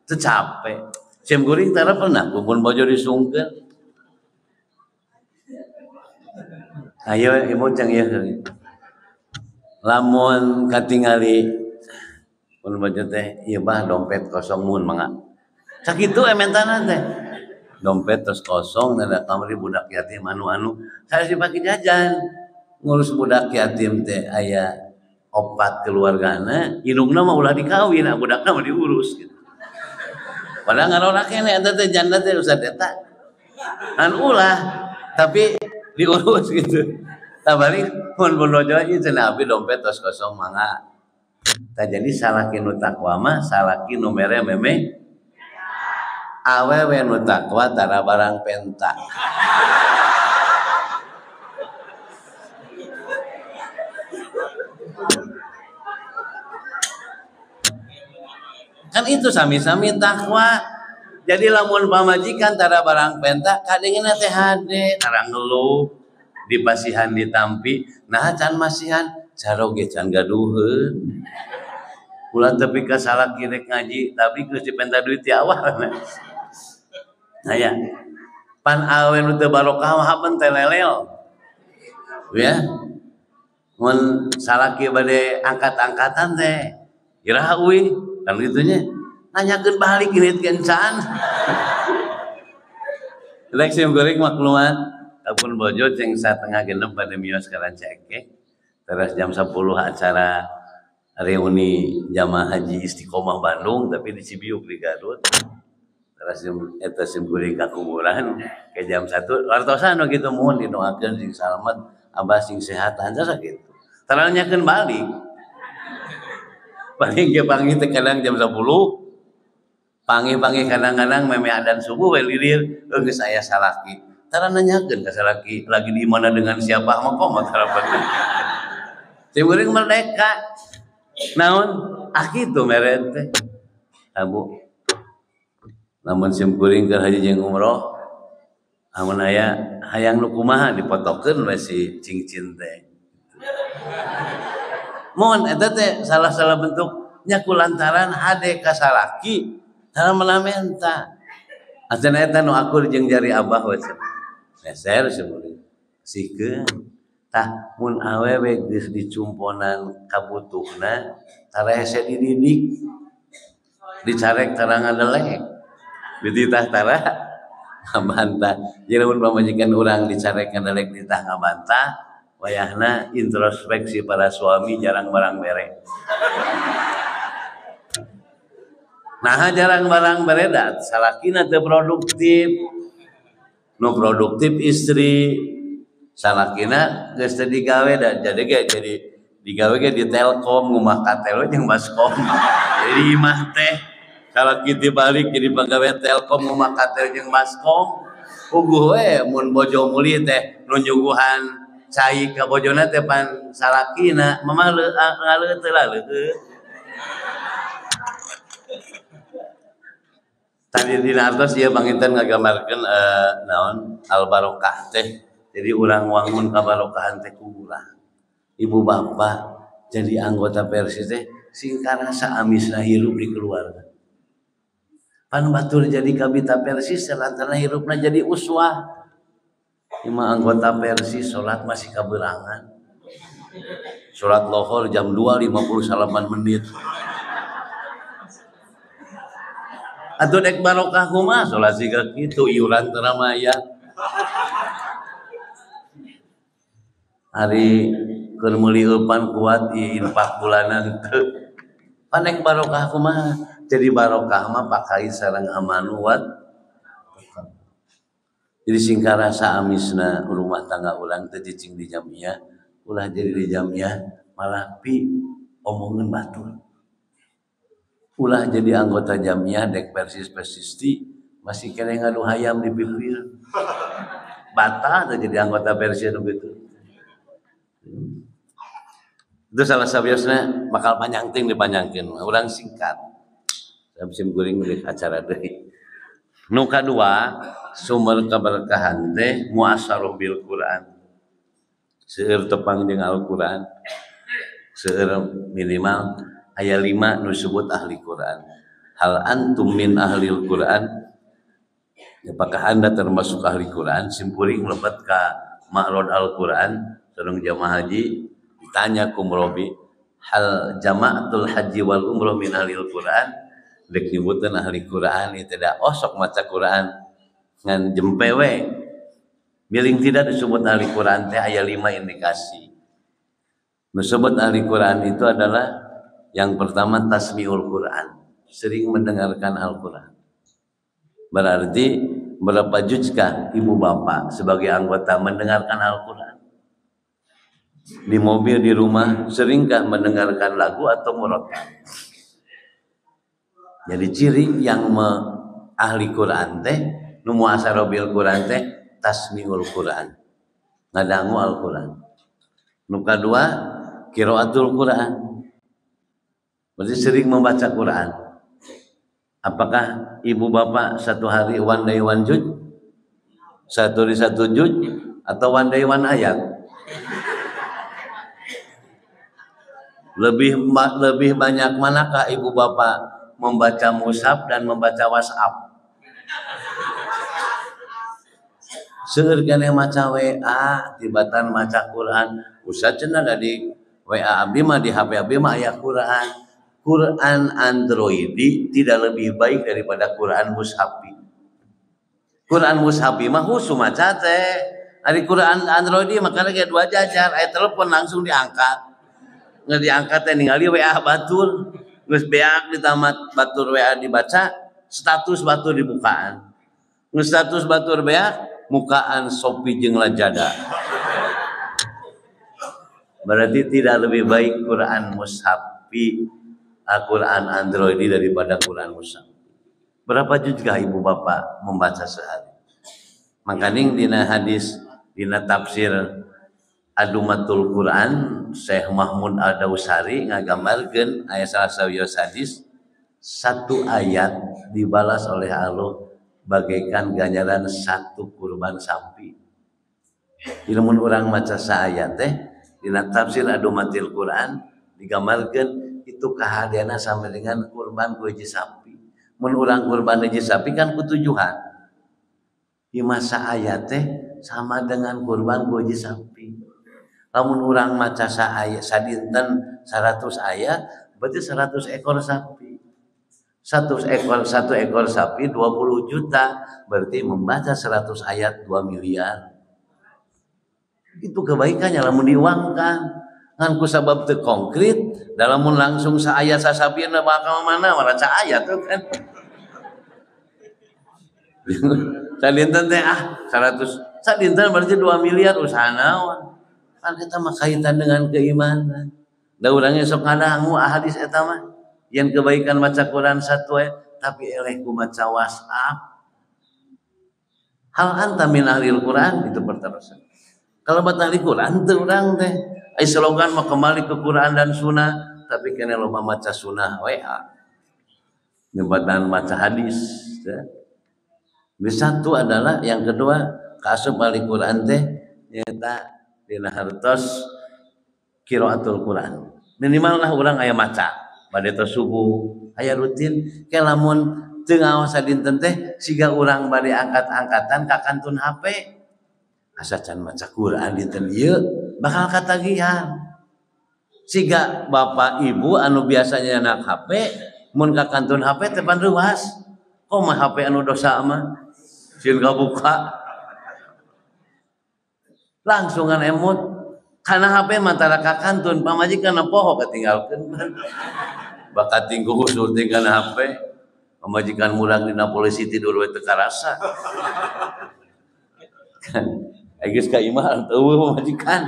teu capek. Sim kuring tara pernah kumpul bojo disungkeun. Ayo ibu cang ieu. Lamun katingali mun bojo teh ieu bah dompet kosong mun mangga. Sakitu ementana teh. Dompet terus kosong nada kamari budak yatim anu-anu saya dipake jajan. Ngurus budak yatim teh aya 4 keluargana, indungna mah ulah dikawin, budakna mah diurus gitu. Padahal ngarona keneh eta teh janda teh usah eta. Ulah tapi diurus gitu. Tabari mun bodojo ieu cenah abdi dompet tos kosong mangga. Tah jadi salaki nu takwa mah salaki nu mere memeh awewe nu takwa tara barang penta. Kan itu sami-sami takwa. Jadi lamun pamajikan tara barang penta kadengna teh hade tara ngeluh dipasihan ditampi nah can masihan caroge can gaduheun. Ulah tepi ka salaki rek ngaji tapi geus dipenta duit ti awal. Nah ya pan awe nu teu barokah mah hapeun teh lelel. Ya. Mun salaki bade angkat-angkatan teh iraha euy kan gitunya nanyakeun balik irit kencan. Rek sim goreng maklumat apun bojo jeung 5:30 pada mios ka Rancake. Terus jam 10 acara reuni jamaah haji Istiqomah Bandung tapi di Cibiuk di Garut. Terus eta sim goreng ka kuburan ke jam 1 wartosan kitu mohon didoakeun sing salamet abah sing sehat anja kitu. Tara nanyakeun balik. Paling ge panggih teh kadang jam 10. Panggih-panggih kadang-kadang meme adzan subuh we lilir geus aya salaki. Tara nanyakeun ka salaki lagi di mana dengan siapa mah kok mah tara pernah. Teh urang merdeka. Naon? Kitu mere teh. Abu. Lamun sim kuring keur haji jeung umroh amun aya hayang nu kumaha dipotokeun we si cincin teh. Mohon eta teh salah bentuknya kulantaran hade ka salaki dalam melamenta. Asana eta nu akur jeung jari abah we seser seumeureun. Sikeun tah mun awewe geus dicumponan kabutuhna tara hese dididik. Dicarek tara ngadelek. Dititah tara ngabantah. Jadi mun pamajikan urang dicarek ngadelek ditah ngabantah, wayahna introspeksi para suami jarang barang bere. Nah jarang barang bere da salakina teu produktif. Nu produktif istri, salakina geus teu digawe da jadi digawe ge di Telkom ngumah katel jeung Baskom. Jadi imah teh salaki dibalik jadi pagawe Telkom ngumah katel jeung Baskom. Puguh we mun bojo muli teh nu nyuguhan cai ka bojona teh pan salakina mama ngaleuteul laleuh. Tadi dina artos ieu panginten ngagambarkeun naon al barokah teh. Jadi urang wangun ka barokahan teh ku urang. Ibu bapak jadi anggota Persis teh singkana saamisna hirup di keluarga. Pan batur jadi kabita Persis lantaran hirupna jadi uswah. Ima anggota Persis salat masih kaberangan. Salat lohor jam 2:59 menit. Atuh dek barokah kumaha salat siga kitu iuran teu ramaya. Hari keur meuli eupan kuat infak bulanan teu. Panek barokah kumaha? Jadi barokah mah pakai sareng amanuat. Jadi singkara saamisna rumah tangga urang teh cicing di jamiah, ulah jadi di jamiah malah pi omongeun batur. Ulah jadi anggota jamiah dek Persisti masih kene ngadu hayam di bibir. Bata teh jadi anggota Persis nu kitu. Itu salah sabiosna bakal panjangting dipanjangkeun. Urang singkat. Sim guring di acara deui. Nu kadua, sumber keberkahan teh muasarah bil Quran. Seueur tepang jeung Al-Qur'an. Seueur minimal aya 5 nu disebut ahli Quran. Hal antum min ahlil Quran? Apakah Anda termasuk ahli Quran? Simpuring mlebet ka ma'rad Al-Qur'an sareng jamaah haji ditanya ku murabi, hal jama'atul haji wal umrah min ahlil Quran? Dek nyebuteun ahli Quran ieu teh da osok maca Quran ngan jempe we. Miling tidak disebut ahli Quran teh aya 5 indikasi. Nu disebut ahli Quran itu adalah yang pertama tasmiul Quran, sering mendengarkan Al-Qur'an. Berarti berapa juzkah ibu bapak sebagai anggota mendengarkan Al-Qur'an? Di mobil di rumah seringkah mendengarkan lagu atau murotal? Jadi ciri yang ahli Quran teh nu muasarah bil Quran teh tasmiul Quran, ngadangu Al-Qur'an. Nu kadua qiraatul Quran, berarti sering membaca Quran. Apakah ibu bapak satu hari one day one juz, satu hari satu juz, atau one day one ayat? Lebih banyak manakah ibu bapak membaca mushaf dan membaca WhatsApp? Seueur keneh maca WA, tibatan maca Quran. Usah cenah di WA abdi mah di HP abdi mah aya Quran. Quran Androidi tidak lebih baik daripada Quran Mushafi. Quran Mushafi mah husu maca teh. Ari Quran Androidi makana ge 2 jajar, aya telepon langsung diangkat. Nggak diangkat teh ningali WA batur. Geus beak ditamat batur WA dibaca, status batur dibukaan. Geus status batur beak, mukaan Sopi jeung Lajada. Berarti tidak lebih baik Quran Mushafi, Al-Quran Androidi daripada Quran Mushaf. Berapa juzkah ibu bapak membaca sehari? Makaning dina hadis dina tafsir Adumatul Quran Syekh Mahmud Al-Dausari ngagambarkeun aya salah sawios hadis 1 ayat dibalas oleh Allah bagaikan ganjaran satu kurban sapi. Ilmun orang maca saayat teh dina tafsir adumatil Quran digambarkeun itu kahadiana sama dengan kurban ku hiji sapi. Mun urang kurban hiji sapi kan kutujuhan. Di masa ayat teh sama dengan kurban ku hiji sapi. Lamun urang maca saayat sadinten 100 ayat berarti 100 ekor sapi. Satu ekor sapi 20 juta berarti membaca 100 ayat 2 miliar. Itu kebaikannya lamun diuangkan ngan ku sabab teu konkret dalam mun langsung saayat sasapieuna bakal mana maraca ayat tuh kan. Sadinten teh 100 sadinten berarti 2 miliar usaha naon. Kan eta mah kaitan dengan keimanan. Da urang sok ngadangu hadis eta mah yen kebaikan maca Quran satu tapi eleh ku maca WhatsApp. Hal anta min ahlil Quran itu pertarusan. Kalau batal di Quran teu urang teh ai slogan mah kembali ke Quran dan sunnah tapi kena loba maca sunnah WA. Nyebatan maca hadis ya. Di satu adalah yang kedua kaasup ahli Quran teh nyata dina hartos qiraatul Quran. Minimal lah urang aya maca bade tos subuh aya rutin ke lamun teu ngaos dinten teh siga urang bade angkat-angkatan ka kantun HP. Asa can maca Quran dinten ieu bakal katagihan. Siga bapak ibu anu biasanya anak HP mun ka kantun HP teh pan ruas. Mah HP anu dosa mah sieun kabuka langsungan emut kana HP mantara ka kantun pamajikan poho katinggalkeun bakat tinggu usul teh kana HP pamajikan murang dina polisi tidur we teu karasa kan geus ka imah teu pamajikan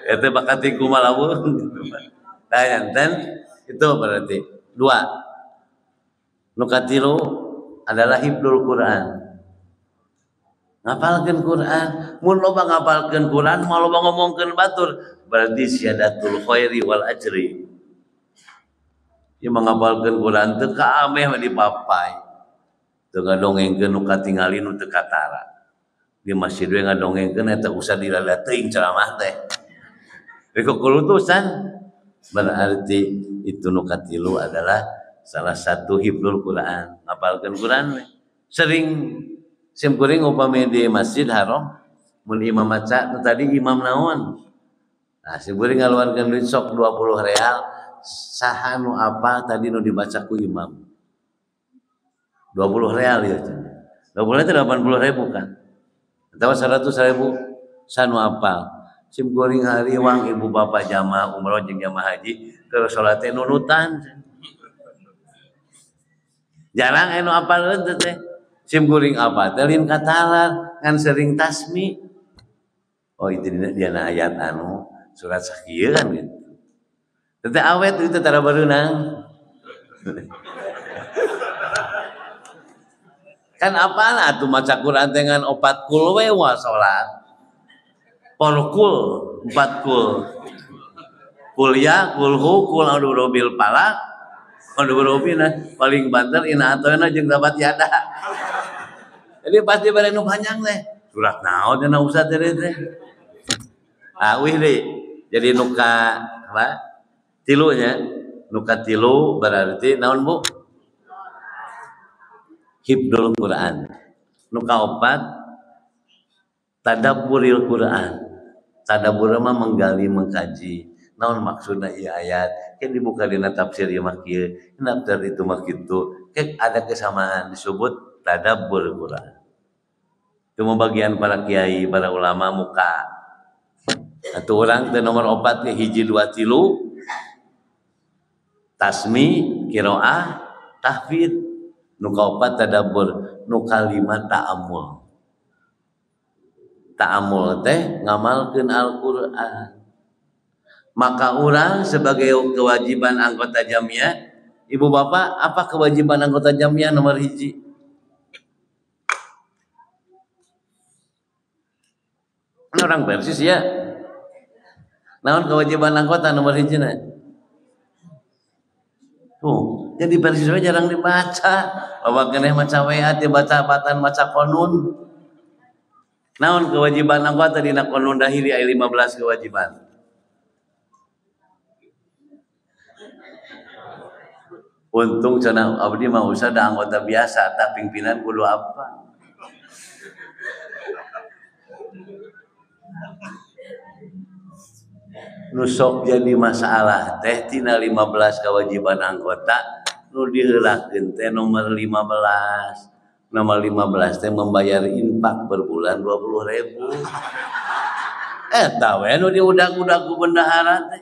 eta bakat tinggu malaweuh tah enten itu berarti dua nu katilu adalah hifdzul Quran. Ngapalkeun Quran, mun loba ngapalkeun Quran, mau loba ngomongkeun batur, berarti syadatul khairi wal ajri. Ieu mangapalkeun Quran teu kaameh dipapai. Teu ngadongengkeun nu katingali nu teu katara. Di masjid we ngadongengkeun eta usah dilala teuing ceramah teh. Reko kulutusan berarti itu nu katilu adalah salah satu hifdzul Quran. Ngapalkeun Quran we. Sering sim kuring upami di Masjid Haram mun imam maca tadi imam naon. Nah, sim kuring ngaluarkeun duit sok 20 real saha nu apa tadi nu dibaca ku imam. 20 real ya. 20 itu 80 ribu kan. Atau 100 ribu sanu apa. Sim kuring hariwang ibu bapak jamaah umroh jeung jamaah haji terus salat teh nunutan. Jarang anu apal teh. Sim kuring apa telin katalar ngan sering tasmi. Oh itu dia ayat anu surat sakieu kan gitu. Teu awet itu tara beunang. Kan apalah atuh maca Quran teh ngan 4 kul we wa salat. Polkul 4 kul. Kuliah kulhu kul a'udzu bil falaq. A'udzu birobina paling banter ina atoena jeung dapat yada. Jadi pasti bare nu panjang teh. Surat naon cenah ustaz teh. Wih deui. Jadi nuka apa? Tilunya. Nuka tilu berarti naon Bu? Hifdzul Quran. Nuka opat tadabburil Quran. Tadabbur mah menggali mengkaji. Naon maksudna ieu ayat? Kan dibuka dina tafsir ieu mah kieu, tafsir itu mah kitu. Kan ada kesamaan disebut tadabbur Quran. Itu bagian para kiai, para ulama muka. Atuh urang teh nomor 4 ge 1 2 3 tasmi, qiraah, tahfidz. Nu kaopat tadabbur, nu kalima ta'ammul. Ta'ammul teh ngamalkeun Al-Qur'an. Maka urang sebagai kewajiban anggota jamiah, ibu bapak apa kewajiban anggota jamiah nomor 1? Orang Persis ya. Naon kewajiban anggota nomor 1 na? Tuh, Jadi Persis jarang dibaca. Bawa keneh maca WA teh baca-batan maca konun. Naon kewajiban anggota dina konun dahili aya 15 kewajiban. Untung cenah abdi mah usah da anggota biasa tah pimpinan kudu apa. Nusok jadi masalah teh tina 15 kewajiban anggota nu diheulakeun teh nomor 15. Nomor 15 teh membayar infak per bulan 20.000. Eta we nu diudag-udag ku bendahara teh.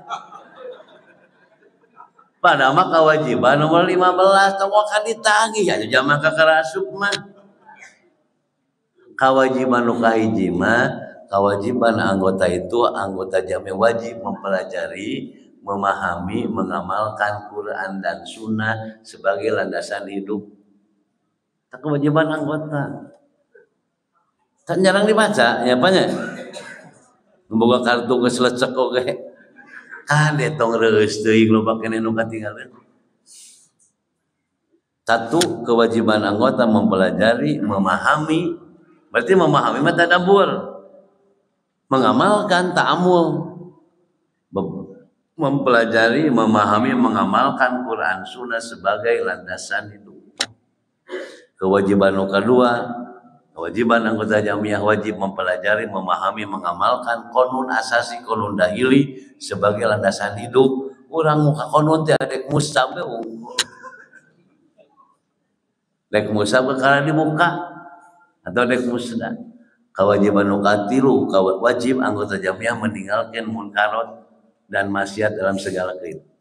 Padahal mah kewajiban nomor 15 tong kan ditagih nya jamaah kakarasup mah. Kewajiban nu kahiji mah kewajiban anggota itu anggota jami wajib mempelajari, memahami, mengamalkan Quran dan Sunnah sebagai landasan hidup. Tak kewajiban anggota. Tak jarang dibaca, ya apanya? Membawa kartu geus lecek oge. Kade tong reus teuing loba keneh nu katinggalan. Satu, kewajiban anggota mempelajari, memahami. Berarti memahami mah tadabbur. Mengamalkan ta'amul. Mempelajari, memahami, mengamalkan Quran Sunnah sebagai landasan hidup. Kewajiban yang kedua, kewajiban anggota jamiah wajib mempelajari, memahami, mengamalkan konun asasi, konun dahili sebagai landasan hidup. Urang muka konun teh dek musab we unggul. Dek musab kana di muka atau dek musda. Kewajiban nu katilu, wajib anggota jamiah meninggalkan munkarat dan maksiat dalam segala kehidupan.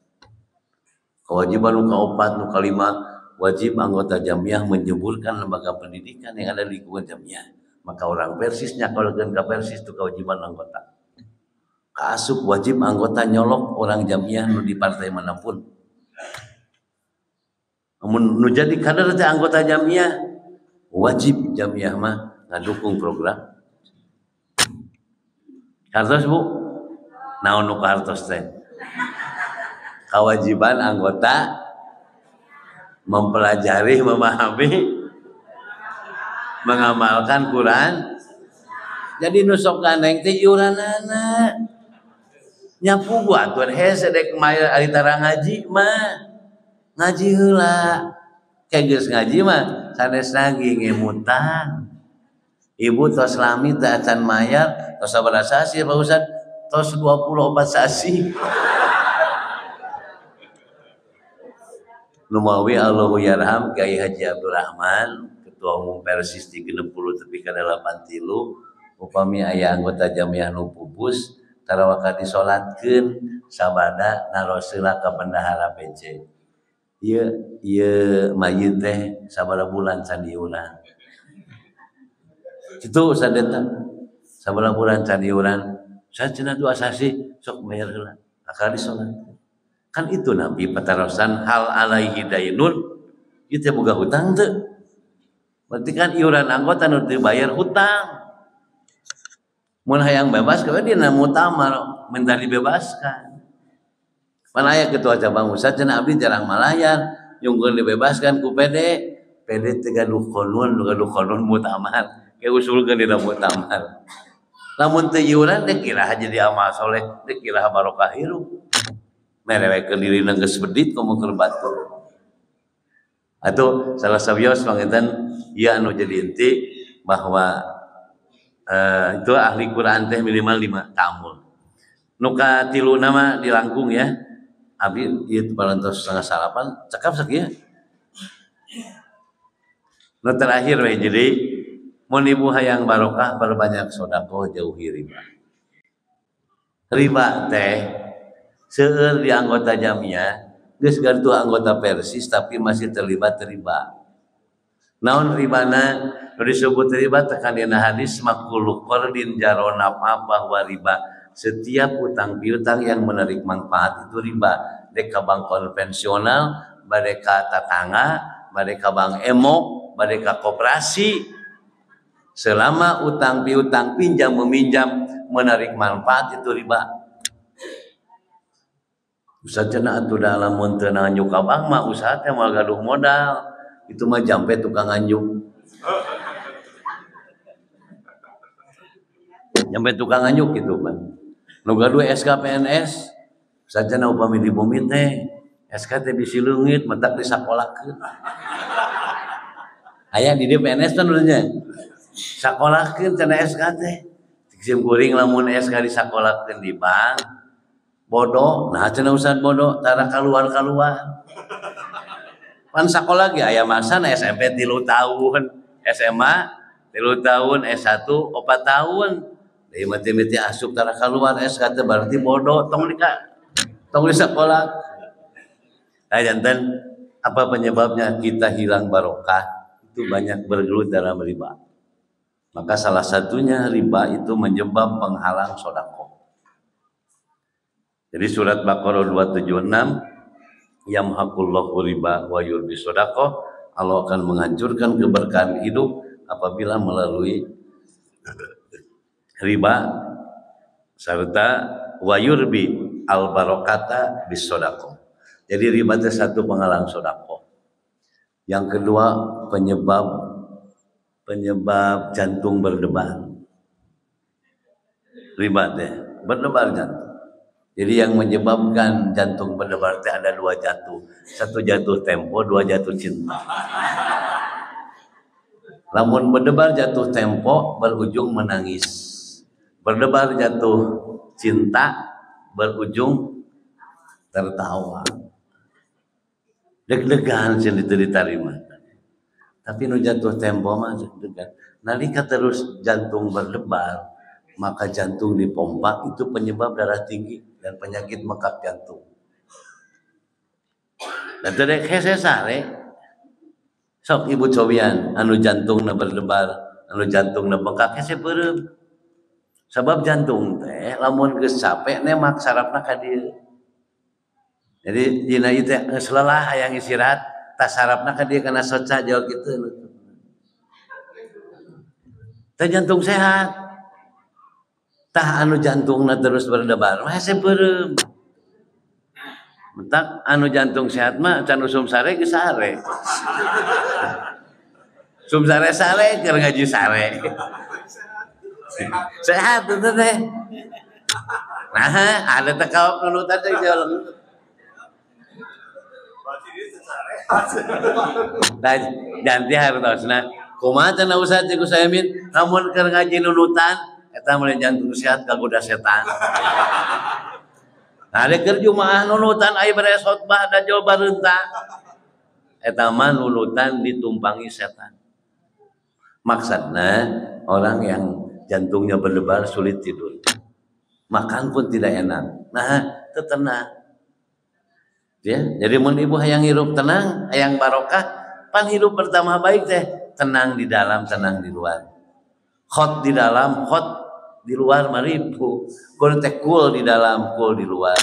Kewajiban nu kaopat, nu kalima, wajib anggota jamiah menjeburkan lembaga pendidikan yang ada di lingkungan jamiah. Maka orang Persisnya kalau ke Persis itu kewajiban anggota. Kaasup wajib anggota nyolok orang jamiah nu di partai manapun. Nu jadi kader teh anggota jamiah wajib jamiah mah ngadukung program. Kartos Bu, naon nu kartos teh? Kewajiban anggota mempelajari, memahami, mengamalkan Quran. Jadi nusok gandeng teh iuranana. Nyapu buatuan hese dek maya ari tara ngaji mah. Ngaji heula. Kayak geus ngaji mah sanes lagi ngemutan. Ibu tos lami teh acan mayar, tos sabaraha sasi Pak Ustad? Tos 24 sasi. Numawi Allahu yarham Kiai Haji Abdul Rahman, Ketua Umum Persis di 60 tepi ka 83, upami aya anggota jamiah nu pupus tarawaka disolatkeun sabada naroseula ka bendahara PC. Ieu mayit teh sabaraha bulan can diurang. Kitu Ustaz eta. Sabaraha bulan can diurang. Sacenah dua sasi sok bayar heula. Akal disolat. Kan itu Nabi patarosan hal alaihi dainun. Ieu teh boga hutang teu. Berarti kan iuran anggota nu dibayar hutang. Mun hayang bebas ka dina mutamar minta dibebaskan. Pan aya ketua cabang Ustaz cenah abdi jarang malayar, nyungkeun dibebaskan ku PD. PD teh gaduh konun mutamar. Ke usulkeun dina mutamar. Lamun teu iuran teh kiraha jadi amal soleh, teh kiraha barokah hirup. Merewekeun dirina geus bedit komo keur batur. Atuh salah sabios panginten ieu anu jadi inti bahwa itu ahli Quran teh minimal 5 ta'amul. Nu katiluna mah dilangkung ya. Abi ieu parantos 7:30 cekap sakieu. Nu terakhir we jadi mun ibu hayang barokah perbanyak sedekah jauhi riba. Riba teh seueur di anggota jamiah geus gantu anggota Persis tapi masih terlibat riba. Naon ribana? Nu disebut riba tekan dina hadis makul qardin jarona bahwa riba setiap utang piutang yang menarik manfaat itu riba. Dek ka bank konvensional, bade ka tatangga, bade ka bank emok, bade ka koperasi. Selama utang piutang pinjam meminjam menarik manfaat itu riba. Usaha cenah atuh da lamun teu nganjuk ka bank mah usaha teh moal gaduh modal. Itu mah jampe tukang nganjuk. Jampe tukang nganjuk gitu kan. Nu gaduh SK PNS sajana upami di bumi teh SK teh bisi leungit mentak disakolahkeun. Aya di dieu PNS teh nulisnya. Sakolahkeun cenah SK teh. Sim kuring lamun SK disakolahkeun di bank bodoh, nah cenah usaha bodoh tara kaluar-kaluar. Pan sakola ge aya masana SMP 3 tahun, SMA 3 tahun, S1 4 tahun. Deui mati-mati asup tara kaluar SK teh berarti bodoh tong di sekolah. Janten apa penyebabnya kita hilang barokah? Itu banyak bergelut dalam riba. Maka salah satunya riba itu menyebab penghalang sedekah. Jadi surat Baqarah 276 yamhaqullahu riba wa yurbi sedekah, Allah akan menghancurkan keberkahan hidup apabila melalui riba serta wa yurbi al barakata bis sedekah. Jadi riba itu satu penghalang sedekah. Yang kedua penyebab jantung berdebar. Riba teh berdebar jantung. Jadi yang menyebabkan jantung berdebar teh ada dua jatuh. Satu jatuh tempo, dua jatuh cinta. Lamun berdebar jatuh tempo berujung menangis. Berdebar jatuh cinta berujung tertawa. Deg-degan sih diterima. Tapi nu jatuh tempo mah deg-degan. Nalika terus jantung berdebar, maka jantung dipompa, itu penyebab darah tinggi dan penyakit mekak jantung. Dan tadi hese sare sok ibu cobian anu jantungna berdebar, anu jantungna bengkak hese peureum. Sebab jantung teh lamun geus capek nemak sarafna ka dieu. Jadi dina ieu teh geus lelah hayang istirahat, tas sarafna ka dieu kana soca jauh kitu. Teh jantung sehat. Tah anu jantungna terus berdebar mah hese peureum. Mentak anu jantung sehat mah can usum sare geus sare. Sum sare keur ngaji sare. Sehat itu teh. Nah, ada teh kaop nunutan teh jalan. Dan janti hartosna kumaha teh usaha teh Gus Amin lamun keur ngaji nunutan eta mulai jantung sehat kagoda setan. Nah, ada keur jumaah nunutan aya beres khotbah da jawab bareunta. Eta mah nunutan ditumpangi setan. Maksudna orang yang jantungnya berdebar sulit tidur. Makan pun tidak enak. Nah, itu tenang. Ya, jadi mun ibu hayang hirup tenang, hayang barokah, pan hidup pertama baik teh tenang di dalam, tenang di luar. Hot di dalam, hot di luar maribu. Kun teh cool di dalam, cool di luar.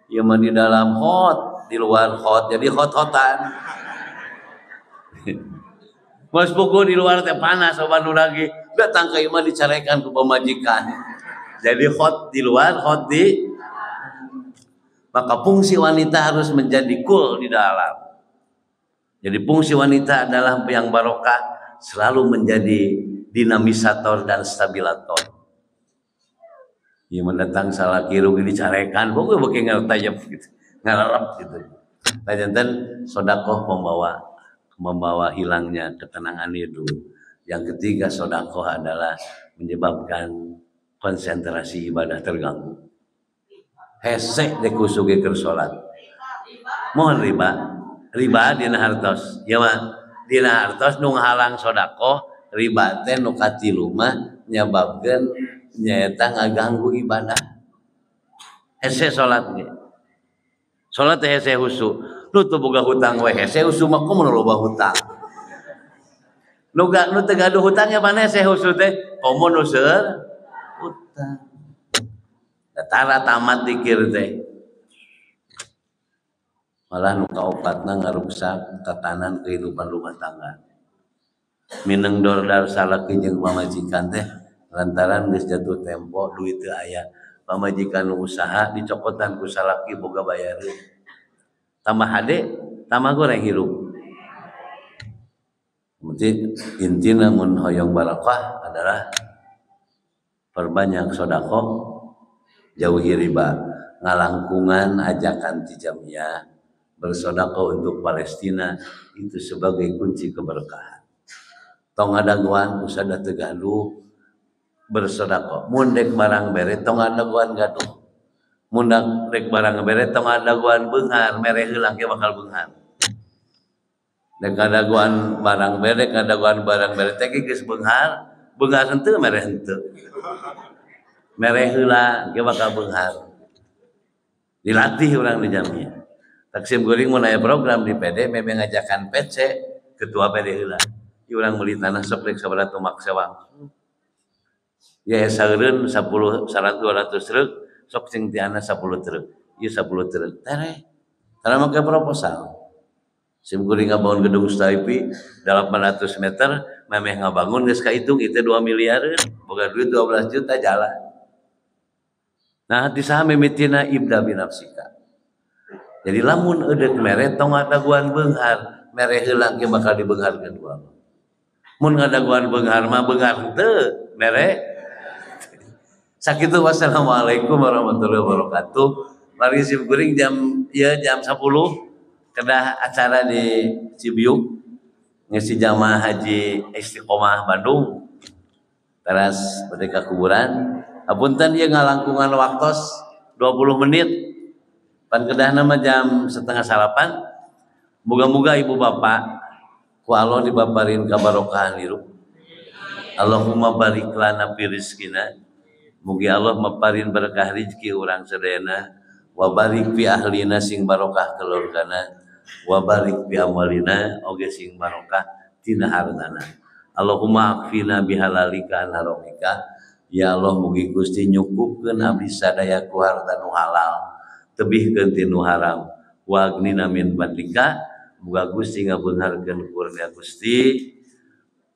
Ya mah di dalam hot, di luar hot. Jadi hot-hotan. Mas pukul di luar teh panas obat nu lagi. Datang ke imah dicarekan ke pemajikan. Jadi hot di luar, hot di. Maka fungsi wanita harus menjadi cool di dalam. Jadi fungsi wanita adalah yang barokah selalu menjadi dinamisator dan stabilator. Ia mendatang salah kiru dicarekan, pokoknya bagi ngertayap gitu, ngarep gitu. Jantan sodakoh membawa hilangnya ketenangan hidup. Yang ketiga sodakoh adalah menyebabkan konsentrasi ibadah terganggu. Hesek dekusuge keur salat. Mohon riba dina hartos. Ya mah dina hartos nu ngahalang sedekah, riba teh nu katilu mah nyababkeun nyaeta ngaganggu ibadah. Hese salat ge. Salat teh hese husu. Nu teu boga hutang we hese husu mah kumaha loba hutang. Nu teu gaduh hutangnya mana hese husu teh komo nu seueur hutang. Tara tamat dikir teh malah nu kaopatna ngaruksak tatanan kehidupan rumah tangga. Mineng dordar salaki jeung pamajikan teh lantaran geus jatuh tempo duit teu aya. pamajikan usaha dicokotan ku salaki boga bayareun tambah hade tambah goreng hirup. Intina mun hoyong barakah adalah perbanyak sedekah, jauhi riba, ngalangkungan ajakan ti jamiah, bersedekah untuk Palestina itu sebagai kunci keberkahan. Tong adaguan usada teu gaduh bersedekah. Mun dek barang bere tong adaguan gaduh. Mun dek barang bere tong adaguan beunghar, mere heulang ge bakal beunghar. Dek adaguan barang bere, adaguan barang bere teh geus beunghar, beunghar henteu mere henteu. Mere heula ge bakal beunghar. Dilatih urang di jamiah. Taksim Guring mun aya program di PD memang ngajakan PC ketua PD heula. Ieu urang meuli tanah sok rek sabaraha tumak sewang. Ya saeureun 10 100 200 truk sok sing tiana 10 truk. Ieu 10 truk. Tere. Karena make proposal. Sim Guring ngabangun gedung STIP 800 meter, memeh ngabangun geus kahitung itu 2 miliar, boga duit 12 juta jalan. Nah, di saha mimitina ibda binafsika. Jadi lamun eudeuh mere tong adaguan beunghar, mere heulang ge bakal dibeungharkeun ku Allah. Mun ngadaguan beunghar mah beunghar henteu, mere. Sakitu wassalamualaikum warahmatullahi wabarakatuh. Mari sim Guring jam 10 kedah acara di Cibiuk ngisi jamaah haji Istiqomah Bandung. Teras bade ka kuburan. Apunten ieu ngalangkungan waktos 20 menit. Pan kedahna mah jam 6:30. Moga-moga ibu bapak ku Allah dibaparin kabarokahan hirup. Allahumma barik lana fi rizqina. Mugi Allah maparin berkah rezeki urang sadayana. Wa barik fi ahlina sing barokah keluargana. Wa barik fi amalina oge sing barokah tina hartana. Allahumma akfina bihalalika an haramika. Ya Allah mugi Gusti nyukupkeun abdi sadaya ku harta nu halal, tebihkeun ti nu haram. Wa agnina min fadlika, muga Gusti ngabeunharkeun kurnia Gusti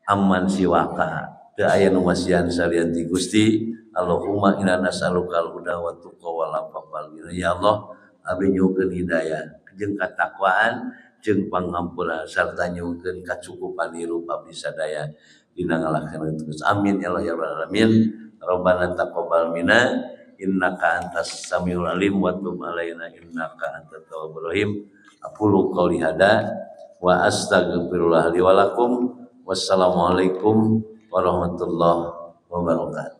amman siwaka. Teu aya nu masian salian ti Gusti. Allahumma inna nas'alukal huda wa tuqa wal afafa. Ya Allah, abdi nyukeun hidayah, jeung katakwaan, jeung pangampura sarta nyukeun kacukupan hirup abdi sadaya dina ngalaksanakeun tugas. Amin ya Allah ya rabbal alamin. Rabbana taqabbal minna innaka antas samiul alim wa tub alaina innaka antat tawwabur rahim. Aqulu qouli hada wa astaghfirullah li wa lakum. Wassalamualaikum warahmatullahi wabarakatuh.